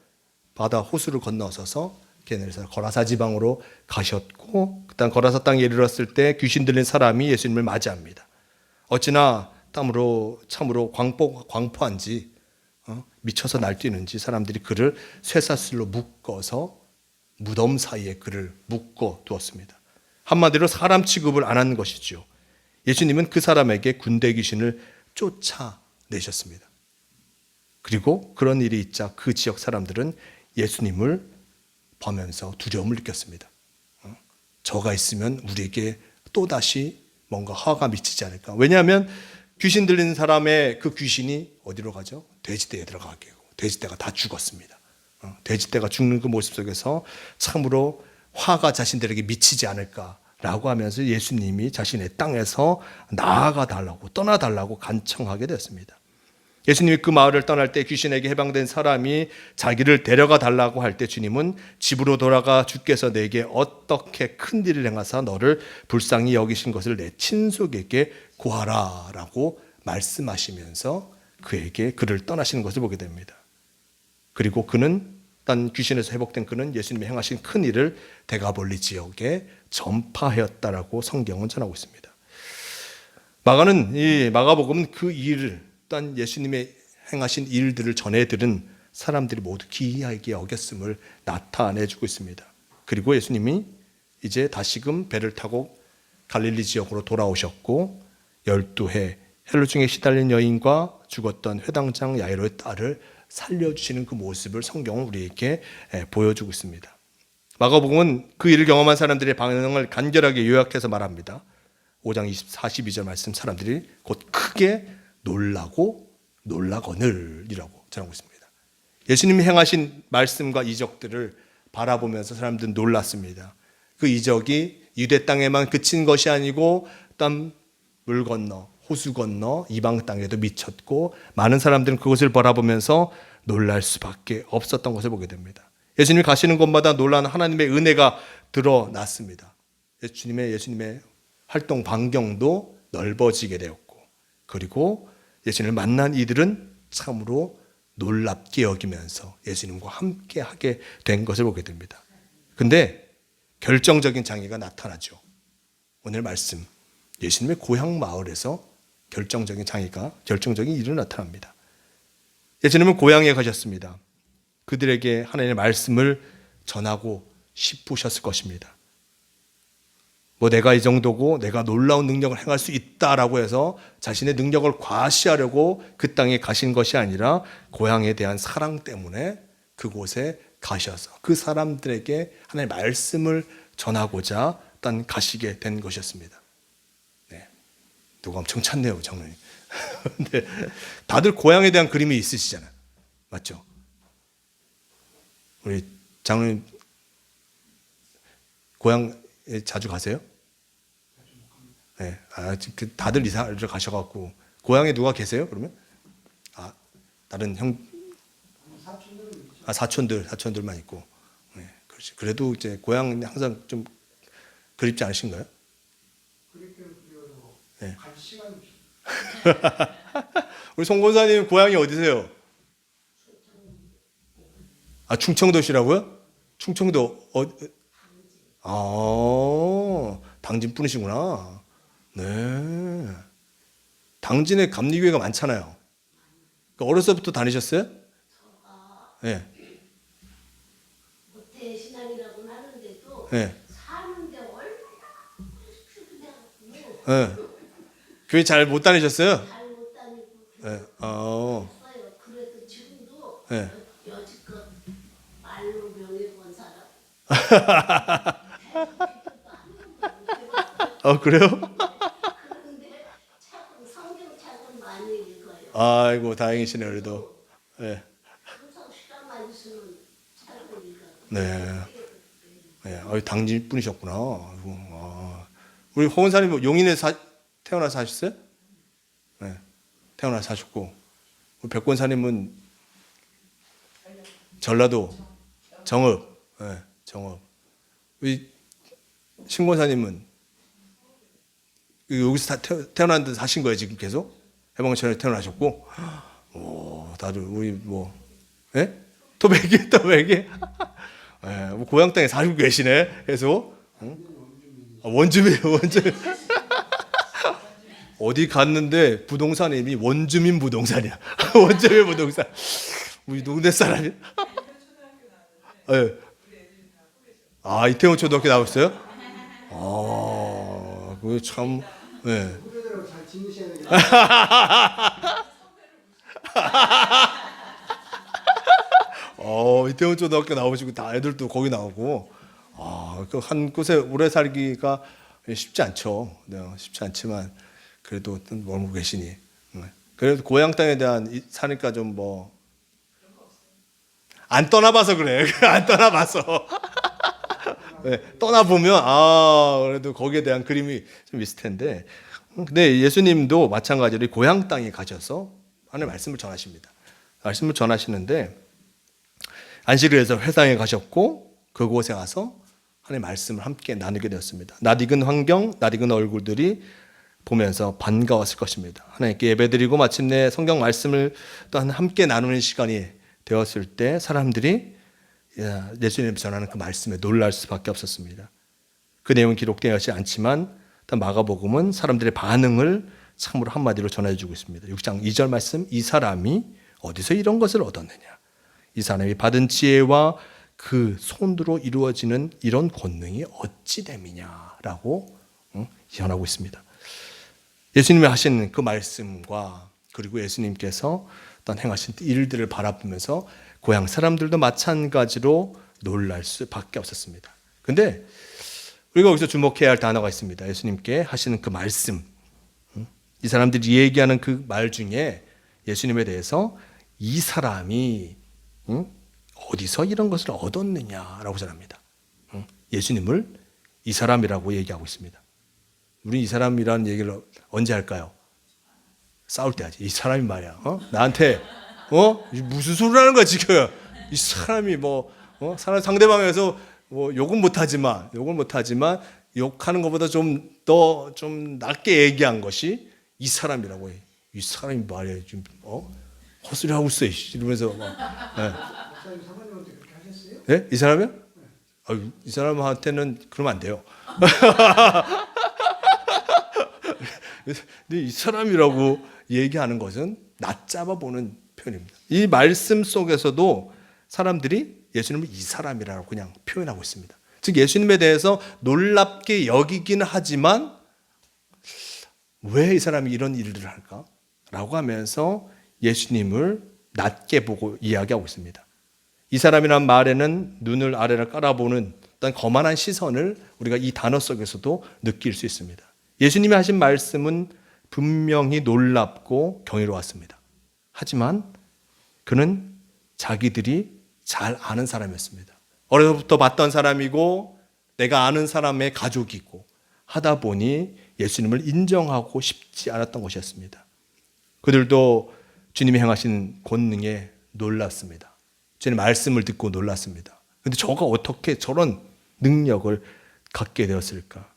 S1: 바다 호수를 건너서서 게네사렛 거라사 지방으로 가셨고, 그다음 거라사 땅에 이르렀을 때 귀신 들린 사람이 예수님을 맞이합니다. 어찌나 참으로 광포한지 미쳐서 날뛰는지 사람들이 그를 쇠사슬로 묶어서 무덤 사이에 그를 묶어 두었습니다. 한마디로 사람 취급을 안 하는 것이죠. 예수님은 그 사람에게 군대 귀신을 쫓아내셨습니다. 그리고 그런 일이 있자 그 지역 사람들은 예수님을 보면서 두려움을 느꼈습니다. 저가 있으면 우리에게 또다시 뭔가 화가 미치지 않을까. 왜냐하면 귀신 들리는 사람의 그 귀신이 어디로 가죠? 돼지떼에 들어가게 하고 돼지떼가 다 죽었습니다. 돼지떼가 죽는 그 모습 속에서 참으로 화가 자신들에게 미치지 않을까라고 하면서 예수님이 자신의 땅에서 나아가 달라고 떠나달라고 간청하게 되었습니다. 예수님이 그 마을을 떠날 때 귀신에게 해방된 사람이 자기를 데려가 달라고 할 때 주님은 집으로 돌아가 주께서 내게 어떻게 큰 일을 행하사 너를 불쌍히 여기신 것을 내 친속에게 고하라 라고 말씀하시면서 그를 떠나시는 것을 보게 됩니다. 그리고 그는 딴 귀신에서 회복된 그는 예수님이 행하신 큰 일을 데가볼리 지역에 전파하였다라고 성경은 전하고 있습니다. 마가복음은 그 일을 딴 예수님의 행하신 일들을 전해 들은 사람들이 모두 기이하게 여겼음을 나타내주고 있습니다. 그리고 예수님이 이제 다시금 배를 타고 갈릴리 지역으로 돌아오셨고 12해 헬로 중에 시달린 여인과 죽었던 회당장 야이로의 딸을 살려주시는 그 모습을 성경은 우리에게 보여주고 있습니다. 마가복음은 그 일을 경험한 사람들의 반응을 간결하게 요약해서 말합니다. 5장 42절 말씀, 사람들이 곧 크게 놀라고 놀라거늘이라고 전하고 있습니다. 예수님이 행하신 말씀과 이적들을 바라보면서 사람들은 놀랐습니다. 그 이적이 유대 땅에만 그친 것이 아니고 물 건너 호수 건너 이방 땅에도 미쳤고 많은 사람들은 그것을 바라보면서 놀랄 수밖에 없었던 것을 보게 됩니다. 예수님이 가시는 곳마다 놀라는 하나님의 은혜가 드러났습니다. 예수님의 활동 반경도 넓어지게 되었고, 그리고 예수님을 만난 이들은 참으로 놀랍게 여기면서 예수님과 함께 하게 된 것을 보게 됩니다. 근데 결정적인 장애가 나타나죠. 오늘 말씀, 예수님의 고향 마을에서 결정적인 일이 나타납니다. 예수님은 고향에 가셨습니다. 그들에게 하나님의 말씀을 전하고 싶으셨을 것입니다. 내가 이 정도고 내가 놀라운 능력을 행할 수 있다라고 해서 자신의 능력을 과시하려고 그 땅에 가신 것이 아니라 고향에 대한 사랑 때문에 그곳에 가셔서 그 사람들에게 하나님의 말씀을 전하고자 일단 가시게 된 것이었습니다. 네. 누가 엄청 찾네요, 장로님. 근데 다들 고향에 대한 그림이 있으시잖아요. 맞죠? 우리 장로님 고향에 자주 가세요? 네. 다들 이사를 가셔갖고 고향에 누가 계세요? 그러면 다른 사촌들만 있고. 네, 그렇지. 그래도 이제 고향 항상 좀 그립지 않으신가요? 네. 우리 송 권사님 고향이 어디세요? 충청도시라고요? 충청도 당진 분이시구나. 네. 당진에 감리교회가 많잖아요. 어렸을 때부터 다니셨어요? 네.
S2: 모태 신앙이라고는 하는데도
S1: 네.
S2: 사는데 얼마나
S1: 네. 교회 잘 못 다니셨어요?
S2: 잘 못 다니고
S1: 네.
S2: 했어요. 그래도 지금도
S1: 네.
S2: 여지껏 말로 명예본 사람.
S1: 그래요?
S2: 그런데 성경 책은 많이 읽어요.
S1: 아이고 다행이시네 그래도. 네. 네. 네. 당진 분이셨구나. 아이고, 아. 우리 홍은사님 용인에 태어나서 사셨어요? 네. 태어나서 사셨고, 우리 백권사님은 전라도 정읍. 네. 정읍. 우리 신권사님은 여기서 태어났는데 사신 거예요 지금 계속? 해방천에 태어나셨고, 오, 다들 우리 뭐, 예? 토백이. 예, 뭐 고향 땅에 살고 계시네. 계속. 응? 아, 원주민이에요. 어디 갔는데 부동산이 이미 원주민 부동산이야. 원주민 부동산. 우리 동네 사람이. 예. 아, 이태원 초등학교 나왔어요? 아, 그 참. 예.
S2: 후배들하고 잘 지내셔야 되겠다.
S1: 이태원 초등학교 나오시고 다 애들도 거기 나오고, 그 한 곳에 오래 살기가 쉽지 않죠. 네, 쉽지 않지만 그래도 머물고 계시니. 그래도 고향 땅에 대한 사니까 좀 뭐 안 떠나봐서 그래. 안 떠나봐서. 네, 떠나보면 그래도 거기에 대한 그림이 좀 있을 텐데. 근데 예수님도 마찬가지로 고향 땅에 가셔서 하나님의 말씀을 전하십니다. 말씀을 전하시는데 안식을 해서 회당에 가셨고 그곳에 가서 하나님의 말씀을 함께 나누게 되었습니다. 낯익은 환경, 낯익은 얼굴들이 보면서 반가웠을 것입니다. 하나님께 예배드리고 마침내 성경 말씀을 또한 함께 나누는 시간이 되었을 때 사람들이 예수님이 전하는 그 말씀에 놀랄 수밖에 없었습니다. 그 내용은 기록되어 있지 않지만 마가복음은 사람들의 반응을 참으로 한마디로 전해주고 있습니다. 6장 2절 말씀, 이 사람이 어디서 이런 것을 얻었느냐? 이 사람이 받은 지혜와 그 손으로 이루어지는 이런 권능이 어찌 됨이냐라고 전하고 있습니다. 예수님이 하신 그 말씀과 그리고 예수님께서 어떤 행하신 일들을 바라보면서 고향 사람들도 마찬가지로 놀랄 수밖에 없었습니다. 그런데 우리가 여기서 주목해야 할 단어가 있습니다. 예수님께 하시는 그 말씀. 이 사람들이 얘기하는 그 말 중에 예수님에 대해서 이 사람이 어디서 이런 것을 얻었느냐라고 전합니다. 예수님을 이 사람이라고 얘기하고 있습니다. 우리 이 사람이라는 얘기를 언제 할까요? 싸울 때 하지. 이 사람이 말이야. 나한테 무슨 소리를 하는 거야 지금? 이 사람이 사람 상대방에서 욕은 못하지만 욕하는 것보다 좀 더 좀 낮게 얘기한 것이 이 사람이라고 해. 이 사람이 말이야 지금 헛소리 하고 있어 이러면서
S2: 목사님 사모님한테 그렇게 하셨어요?
S1: 네? 이 사람이요? 이 사람한테는 그러면 안 돼요. 근데 이 사람이라고 얘기하는 것은 낮잡아 보는 표현입니다. 이 말씀 속에서도 사람들이 예수님을 이 사람이라고 그냥 표현하고 있습니다. 즉 예수님에 대해서 놀랍게 여기기는 하지만 왜 이 사람이 이런 일들을 할까? 라고 하면서 예수님을 낮게 보고 이야기하고 있습니다. 이 사람이란 말에는 눈을 아래를 깔아보는 어떤 거만한 시선을 우리가 이 단어 속에서도 느낄 수 있습니다. 예수님이 하신 말씀은 분명히 놀랍고 경이로웠습니다. 하지만 그는 자기들이 잘 아는 사람이었습니다. 어려서부터 봤던 사람이고 내가 아는 사람의 가족이고 하다 보니 예수님을 인정하고 싶지 않았던 것이었습니다. 그들도 주님이 행하신 권능에 놀랐습니다. 주님 말씀을 듣고 놀랐습니다. 그런데 저가 어떻게 저런 능력을 갖게 되었을까?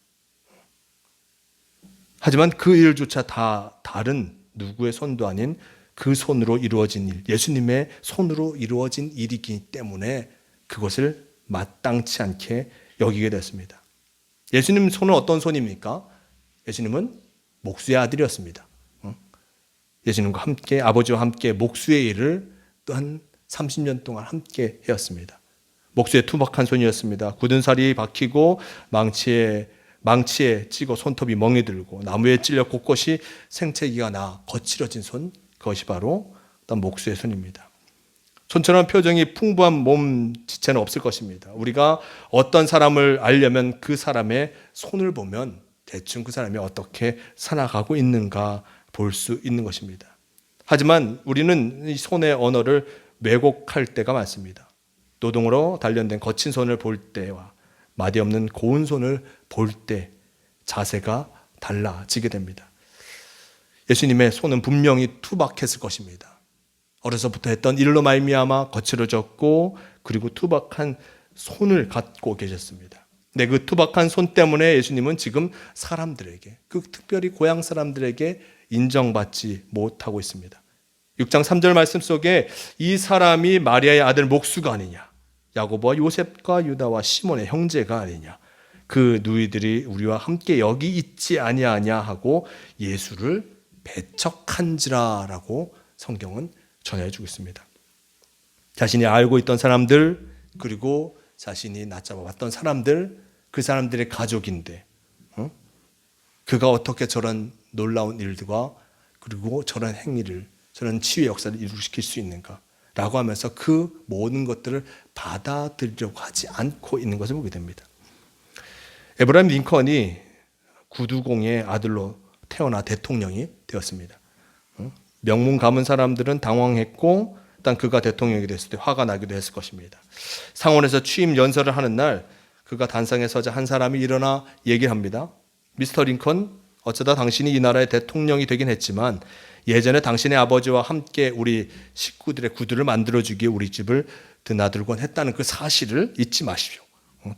S1: 하지만 그 일조차 다 다른 누구의 손도 아닌 그 손으로 이루어진 일, 예수님의 손으로 이루어진 일이기 때문에 그것을 마땅치 않게 여기게 됐습니다. 예수님 손은 어떤 손입니까? 예수님은 목수의 아들이었습니다. 예수님과 함께 아버지와 함께 목수의 일을 또한 30년 동안 함께 해왔습니다. 목수의 투박한 손이었습니다. 굳은 살이 박히고 망치에 찍어 손톱이 멍이 들고 나무에 찔려 곳곳이 생채기가 나 거칠어진 손, 그것이 바로 목수의 손입니다. 손처럼 표정이 풍부한 몸 지체는 없을 것입니다. 우리가 어떤 사람을 알려면 그 사람의 손을 보면 대충 그 사람이 어떻게 살아가고 있는가 볼 수 있는 것입니다. 하지만 우리는 이 손의 언어를 왜곡할 때가 많습니다. 노동으로 단련된 거친 손을 볼 때와 마디 없는 고운 손을 볼 때 자세가 달라지게 됩니다. 예수님의 손은 분명히 투박했을 것입니다. 어려서부터 했던 일로 말미암아 거칠어졌고 그리고 투박한 손을 갖고 계셨습니다. 근데 그 투박한 손 때문에 예수님은 지금 사람들에게, 그 특별히 고향 사람들에게 인정받지 못하고 있습니다. 6장 3절 말씀 속에 이 사람이 마리아의 아들 목수가 아니냐, 야고보와 요셉과 유다와 시몬의 형제가 아니냐, 그 누이들이 우리와 함께 여기 있지 아니하냐 하고 예수를 배척한지라라고 성경은 전해주고 있습니다. 자신이 알고 있던 사람들, 그리고 자신이 낮잡아봤던 사람들, 그 사람들의 가족인데 그가 어떻게 저런 놀라운 일들과 그리고 저런 행위를, 저런 치유의 역사를 이루시킬 수 있는가 라고 하면서 그 모든 것들을 받아들이려고 하지 않고 있는 것을 보게 됩니다. 에브라임 링컨이 구두공의 아들로 태어나 대통령이 되었습니다. 명문 가문 사람들은 당황했고 일단 그가 대통령이 됐을 때 화가 나기도 했을 것입니다. 상원에서 취임 연설을 하는 날 그가 단상에 서자 한 사람이 일어나 얘기를 합니다. 미스터 링컨, 어쩌다 당신이 이 나라의 대통령이 되긴 했지만 예전에 당신의 아버지와 함께 우리 식구들의 구두를 만들어주기에 우리 집을 드나들곤 했다는 그 사실을 잊지 마십시오.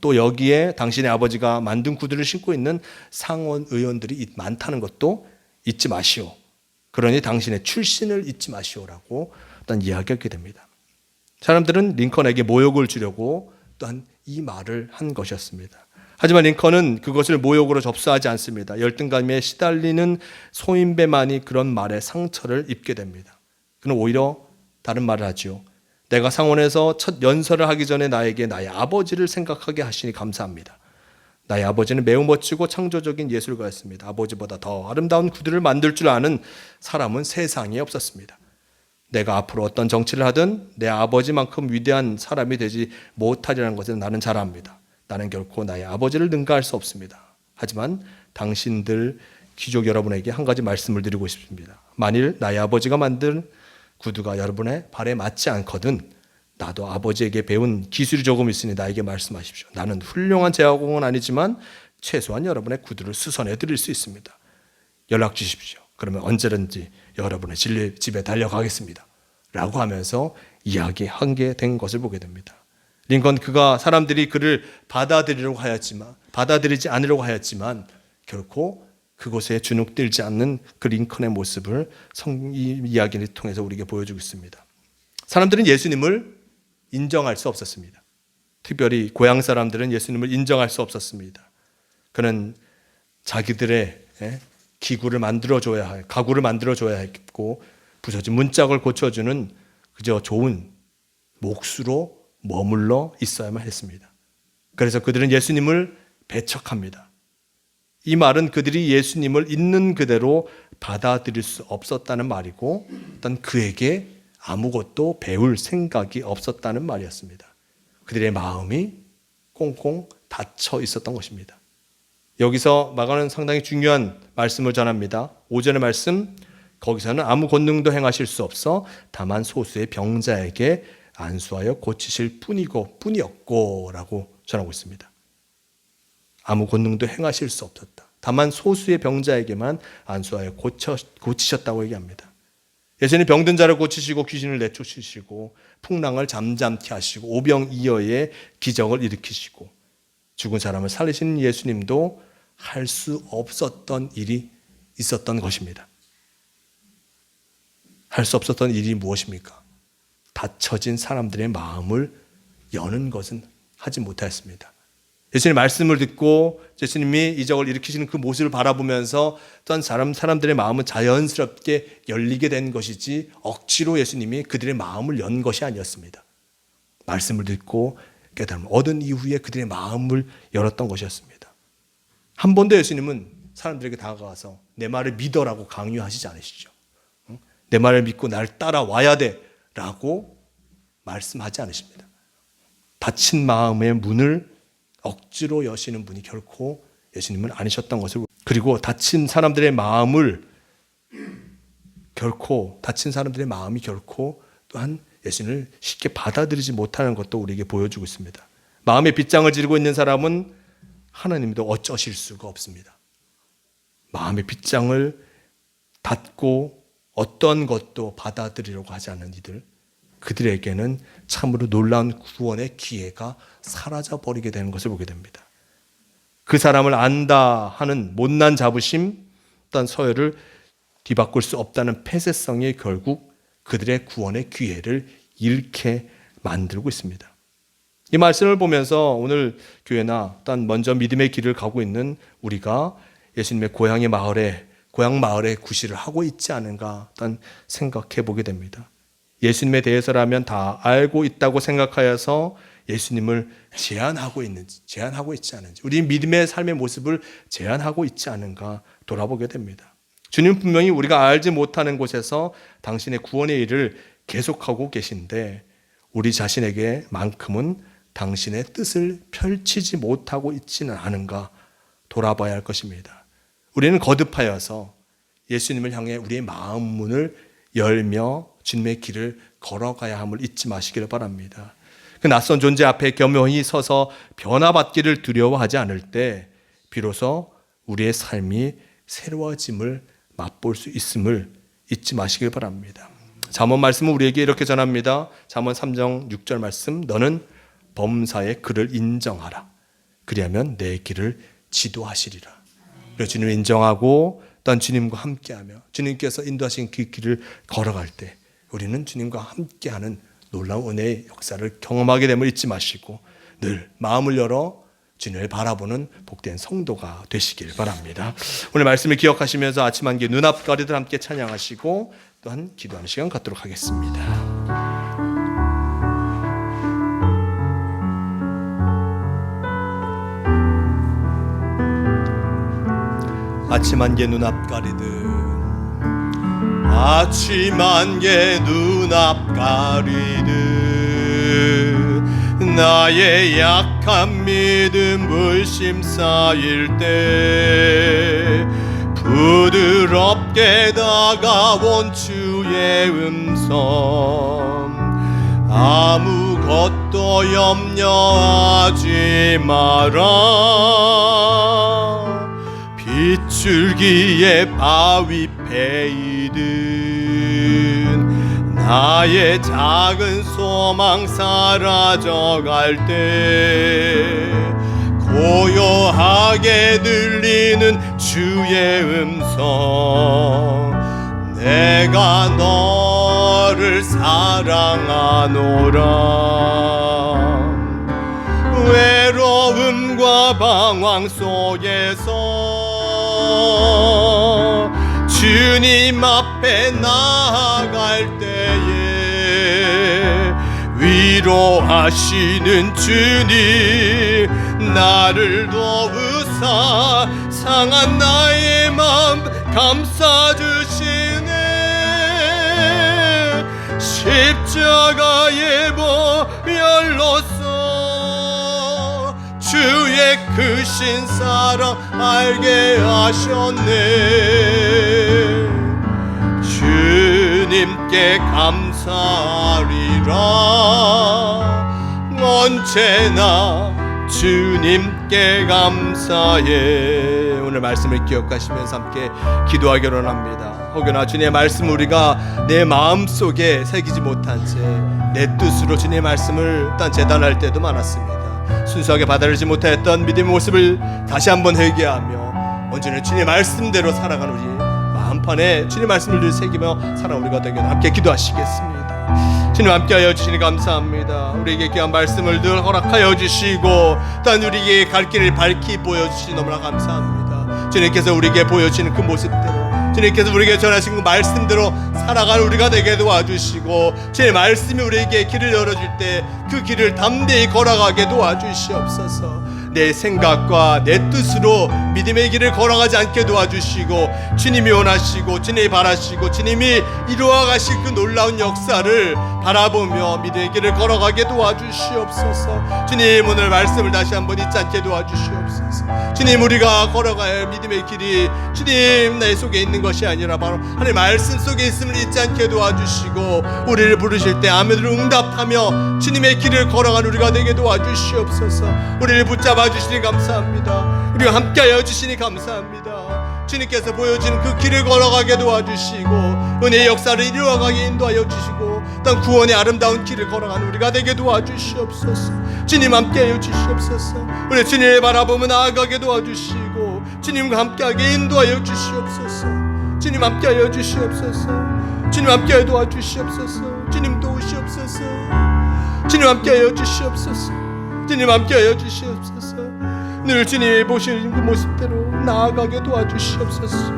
S1: 또 여기에 당신의 아버지가 만든 구두를 신고 있는 상원 의원들이 많다는 것도 잊지 마시오. 그러니 당신의 출신을 잊지 마시오라고 일단 이야기하게 됩니다. 사람들은 링컨에게 모욕을 주려고 또한 이 말을 한 것이었습니다. 하지만 링컨은 그것을 모욕으로 접수하지 않습니다. 열등감에 시달리는 소인배만이 그런 말에 상처를 입게 됩니다. 그는 오히려 다른 말을 하죠. 내가 상원에서 첫 연설을 하기 전에 나에게 나의 아버지를 생각하게 하시니 감사합니다. 나의 아버지는 매우 멋지고 창조적인 예술가였습니다. 아버지보다 더 아름다운 구두를 만들 줄 아는 사람은 세상에 없었습니다. 내가 앞으로 어떤 정치를 하든 내 아버지만큼 위대한 사람이 되지 못하리라는 것을 나는 잘 압니다. 나는 결코 나의 아버지를 능가할 수 없습니다. 하지만 당신들 귀족 여러분에게 한 가지 말씀을 드리고 싶습니다. 만일 나의 아버지가 만든 구두가 여러분의 발에 맞지 않거든 나도 아버지에게 배운 기술이 조금 있으니 나에게 말씀하십시오. 나는 훌륭한 제화공은 아니지만 최소한 여러분의 구두를 수선해 드릴 수 있습니다. 연락 주십시오. 그러면 언제든지 여러분의 집에 달려가겠습니다. 라고 하면서 이야기하게 된 것을 보게 됩니다. 링컨 그가 사람들이 그를 받아들이지 않으려고 하였지만 결코 그곳에 주눅들지 않는 그 링컨의 모습을 이 이야기를 통해서 우리에게 보여주고 있습니다. 사람들은 예수님을 인정할 수 없었습니다. 특별히 고향 사람들은 예수님을 인정할 수 없었습니다. 그는 자기들의 기구를 만들어줘야 할, 가구를 만들어줘야 했고 부서진 문짝을 고쳐주는 그저 좋은 몫으로 머물러 있어야만 했습니다. 그래서 그들은 예수님을 배척합니다. 이 말은 그들이 예수님을 있는 그대로 받아들일 수 없었다는 말이고 일단 그에게 아무것도 배울 생각이 없었다는 말이었습니다. 그들의 마음이 꽁꽁 닫혀 있었던 것입니다. 여기서 마가는 상당히 중요한 말씀을 전합니다. 5절의 말씀, 거기서는 아무 권능도 행하실 수 없어 다만 소수의 병자에게 안수하여 고치실 뿐이었고 라고 전하고 있습니다. 아무 권능도 행하실 수 없었다. 다만 소수의 병자에게만 안수하여 고치셨다고 얘기합니다. 예수님이 병든 자를 고치시고 귀신을 내쫓으시고 풍랑을 잠잠케 하시고 오병이어의 기적을 일으키시고 죽은 사람을 살리신 예수님도 할 수 없었던 일이 있었던 것입니다. 할 수 없었던 일이 무엇입니까? 닫혀진 사람들의 마음을 여는 것은 하지 못하였습니다. 예수님의 말씀을 듣고 예수님이 이적을 일으키시는 그 모습을 바라보면서 어떤 사람들의 마음은 자연스럽게 열리게 된 것이지 억지로 예수님이 그들의 마음을 연 것이 아니었습니다. 말씀을 듣고 깨달음을 얻은 이후에 그들의 마음을 열었던 것이었습니다. 한 번도 예수님은 사람들에게 다가가서 내 말을 믿어라고 강요하시지 않으시죠. 내 말을 믿고 날 따라와야 돼 라고 말씀하지 않으십니다. 닫힌 마음의 문을 억지로 여시는 분이 결코 예수님은 아니셨던 것을, 그리고 닫힌 사람들의 마음을 결코 다친 사람들의 마음이 결코 또한 예수님을 쉽게 받아들이지 못하는 것도 우리에게 보여주고 있습니다. 마음의 빗장을 지르고 있는 사람은 하나님도 어쩌실 수가 없습니다. 마음의 빗장을 닫고 어떤 것도 받아들이려고 하지 않는 이들, 그들에게는 참으로 놀라운 구원의 기회가 사라져버리게 되는 것을 보게 됩니다. 그 사람을 안다 하는 못난 자부심, 또한 서열을 뒤바꿀 수 없다는 폐쇄성이 결국 그들의 구원의 기회를 잃게 만들고 있습니다. 이 말씀을 보면서 오늘 교회나 또한 먼저 믿음의 길을 가고 있는 우리가 예수님의 고향 마을에 구실을 하고 있지 않은가 또한 생각해 보게 됩니다. 예수님에 대해서라면 다 알고 있다고 생각하여서 예수님을 제한하고 있지 않은지, 우리 믿음의 삶의 모습을 제한하고 있지 않은가 돌아보게 됩니다. 주님 분명히 우리가 알지 못하는 곳에서 당신의 구원의 일을 계속하고 계신데 우리 자신에게만큼은 당신의 뜻을 펼치지 못하고 있지는 않은가 돌아봐야 할 것입니다. 우리는 거듭하여서 예수님을 향해 우리의 마음 문을 열며 주님의 길을 걸어가야 함을 잊지 마시기를 바랍니다. 그 낯선 존재 앞에 겸허히 서서 변화받기를 두려워하지 않을 때 비로소 우리의 삶이 새로워짐을 맛볼 수 있음을 잊지 마시길 바랍니다. 잠언 말씀은 우리에게 이렇게 전합니다. 잠언 3장 6절 말씀, 너는 범사의 그를 인정하라. 그리하면 내 길을 지도하시리라. 그래서 주님을 인정하고 또한 주님과 함께하며 주님께서 인도하신 그 길을 걸어갈 때 우리는 주님과 함께하는 놀라운 은혜의 역사를 경험하게 됨을 잊지 마시고 늘 마음을 열어 주님을 바라보는 복된 성도가 되시길 바랍니다. 오늘 말씀을 기억하시면서 아침 한끼 눈앞가리들 함께 찬양하시고 또한 기도하는 시간 갖도록 하겠습니다. 아침 한개 눈앞가리들, 아침 한개 눈앞가리들, 나의 약한 믿음 불심 쌓일 때 부드럽게 다가온 주의 음성, 아무것도 염려하지 마라. 빗줄기에 바위 패이든 나의 작은 소망 사라져갈 때 고요하게 들리는 주의 음성, 내가 너를 사랑하노라. 외로움과 방황 속에서 주님 앞에 나아갈 때에 위로하시는 주님, 나를 도우사 상한 나의 마음 감싸주시네. 십자가의 보혈로써 주의 크신 사랑 알게 하셨네. 주님께 감사하리라. 언제나 주님께 감사해. 오늘 말씀을 기억하시면서 함께 기도하기로 합니다. 혹여나 주님의 말씀 우리가 내 마음속에 새기지 못한 채 내 뜻으로 주님의 말씀을 일단 재단할 때도 많았습니다. 순수하게 받아들이지 못했던 믿음의 모습을 다시 한번 회개하며 언제나 주님의 말씀대로 살아가는 우리 마음판에 주님의 말씀을 늘 새기며 살아가는 우리가 되게 함께 기도하시겠습니다. 주님 함께하여 주시니 감사합니다. 우리에게 귀한 말씀을 늘 허락하여 주시고 또한 우리에게 갈 길을 밝히 보여주시니 너무나 감사합니다. 주님께서 우리에게 보여주시는 그 모습대로, 주님께서 우리에게 전하신 그 말씀대로 살아가는 우리가 되게 도와주시고 주의 말씀이 우리에게 길을 열어줄 때 그 길을 담대히 걸어가게 도와주시옵소서. 내 생각과 내 뜻으로 믿음의 길을 걸어가지 않게 도와주시고 주님이 원하시고 주님이 바라시고 주님이 이루어 가실 그 놀라운 역사를 바라보며 믿음의 길을 걸어가게 도와주시옵소서. 주님 오늘 말씀을 다시 한번 잊지 않게 도와주시옵소서. 주님, 우리가 걸어가야 할 믿음의 길이 주님 내 속에 있는 것이 아니라 바로 하나님 말씀 속에 있음을 잊지 않게 도와주시고, 우리를 부르실 때 아멘으로 응답하며 주님의 길을 걸어간 우리가 되게 도와주시옵소서. 우리를 붙잡아 주시니 감사합니다. 우리와 함께하여 주시니 감사합니다. 주님께서 보여주는 그 길을 걸어가게 도와주시고, 은혜의 역사를 이루어가게 인도하여 주시고, 또한 구원의 아름다운 길을 걸어가는 우리가 되게 도와주시옵소서. 주님 함께하여 주시옵소서. 우리 주님을 바라보며 나아가게 도와주시고, 주님과 함께하게 인도하여 주시옵소서. 주님 함께하여 주시옵소서. 주님 함께하여 도와주시옵소서. 주님 도우시옵소서. 주님 함께하여 주시옵소서. 주님 함께하여 주시옵소서. 늘 주님이 보시는 그 모습대로 나아가게 도와주시옵소서.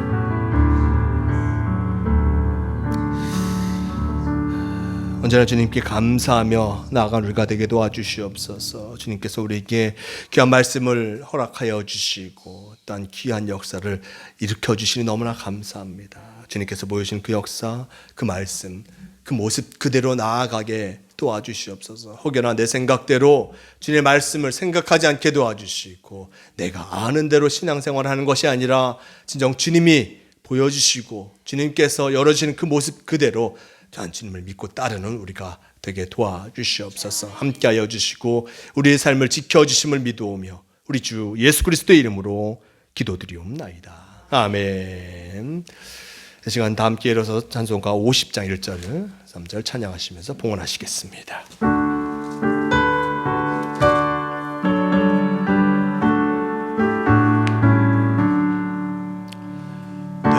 S1: 언제나 주님께 감사하며 나아가는 우리가 되게 도와주시옵소서. 주님께서 우리에게 귀한 말씀을 허락하여 주시고, 또한 귀한 역사를 일으켜 주시니 너무나 감사합니다. 주님께서 보여주신 그 역사, 그 말씀, 그 모습 그대로 나아가게 도와주시옵소서. 혹여나 내 생각대로 주님의 말씀을 생각하지 않게 도와주시고, 내가 아는 대로 신앙생활을 하는 것이 아니라 진정 주님이 보여주시고 주님께서 열어주시는 그 모습 그대로 또한 주님을 믿고 따르는 우리가 되게 도와주시옵소서. 함께하여 주시고 우리의 삶을 지켜주심을 믿어오며 우리 주 예수 그리스도의 이름으로 기도드리옵나이다. 아멘. 이 시간 다 함께 일어서 찬송가 50장 1절 3절 찬양하시면서 봉헌하시겠습니다.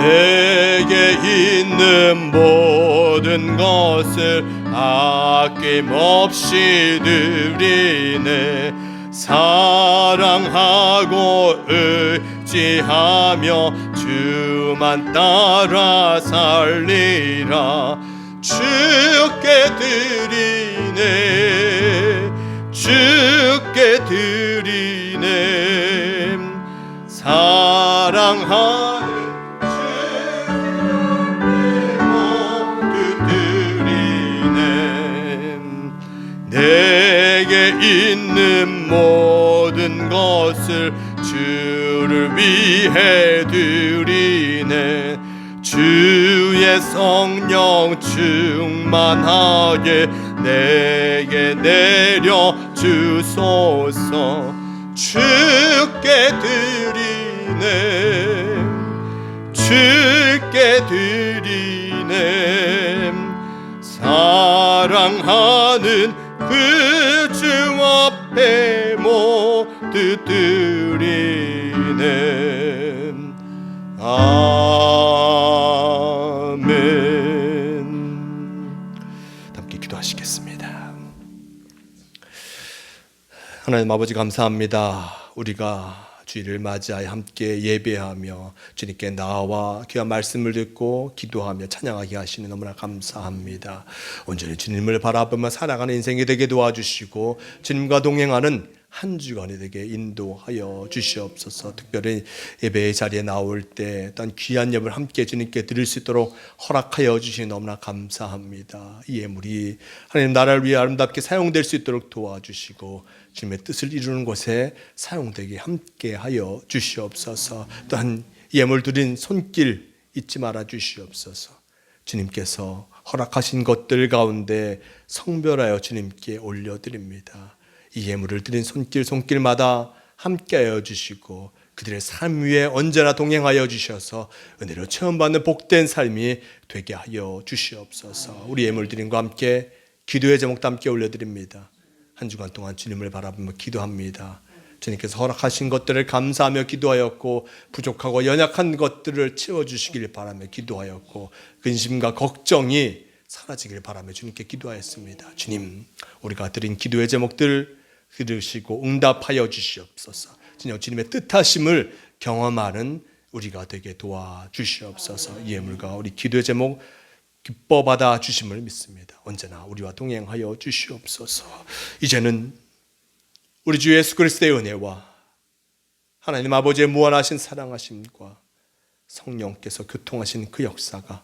S1: 내게 있는 모든 것을 아낌없이 드리네. 사랑하고 의지하며 주만 따라 살리라. 주께 드리네. 주께 드리네. 사랑하는 내게 있는 모든 것을 주를 위해 드리네. 주의 성령 충만하게 내게 내려 주소서. 주께 드리네. 주께 드리네. 사랑하는 그 주 앞에 모두 드리네. 아멘. 함께 기도하시겠습니다. 하나님 아버지 감사합니다. 우리가 주일을 맞이하여 함께 예배하며 주님께 나와 귀한 말씀을 듣고 기도하며 찬양하게 하시니 너무나 감사합니다. 온전히 주님을 바라보며 살아가는 인생이 되게 도와주시고 주님과 동행하는 한 주간이 되게 인도하여 주시옵소서. 특별히 예배의 자리에 나올 때 어떤 귀한 예배를 함께 주님께 드릴 수 있도록 허락하여 주시니 너무나 감사합니다. 이 예물이 하나님 나라를 위해 아름답게 사용될 수 있도록 도와주시고 주님의 뜻을 이루는 곳에 사용되게 함께하여 주시옵소서. 또한 예물 드린 손길 잊지 말아 주시옵소서. 주님께서 허락하신 것들 가운데 성별하여 주님께 올려드립니다. 이 예물을 드린 손길마다 함께하여 주시고 그들의 삶 위에 언제나 동행하여 주셔서 은혜로 체험받는 복된 삶이 되게 하여 주시옵소서. 우리 예물 드림과 함께 기도의 제목도 함께 올려드립니다. 한 주간 동안 주님을 바라보며 기도합니다. 주님께서 허락하신 것들을 감사하며 기도하였고 부족하고 연약한 것들을 채워주시길 바라며 기도하였고 근심과 걱정이 사라지길 바라며 주님께 기도하였습니다. 주님, 우리가 드린 기도의 제목들 들으시고 응답하여 주시옵소서. 주님의 뜻하심을 경험하는 우리가 되게 도와주시옵소서. 이 예물과 우리 기도의 제목 기뻐 받아 주심을 믿습니다. 언제나 우리와 동행하여 주시옵소서. 이제는 우리 주 예수 그리스도의 은혜와 하나님 아버지의 무한하신 사랑하심과 성령께서 교통하신 그 역사가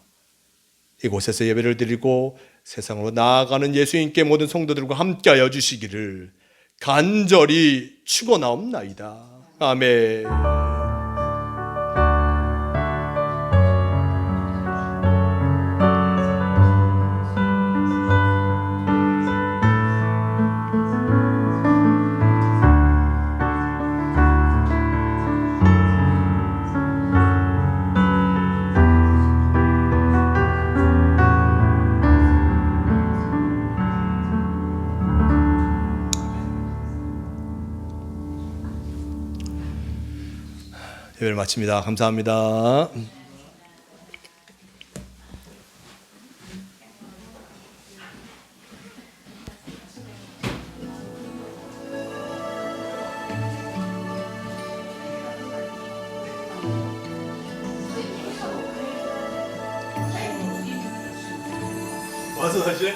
S1: 이곳에서 예배를 드리고 세상으로 나아가는 예수님께 모든 성도들과 함께하여 주시기를 간절히 축원하옵나이다. 아멘. 예배를 마칩니다. 감사합니다. 와서 다시.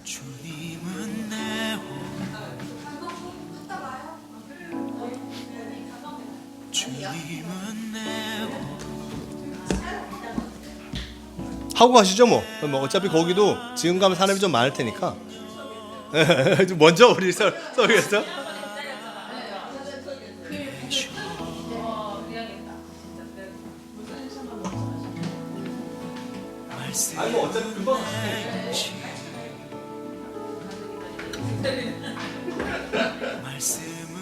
S4: 주님은 내 주님은 내
S1: 하고 가시죠 뭐. 어차피 거기도 지금 가면 사람이 좀 많을 테니까. 먼저 우리 서울에서 아니 뭐 어차피 금방
S4: 말씀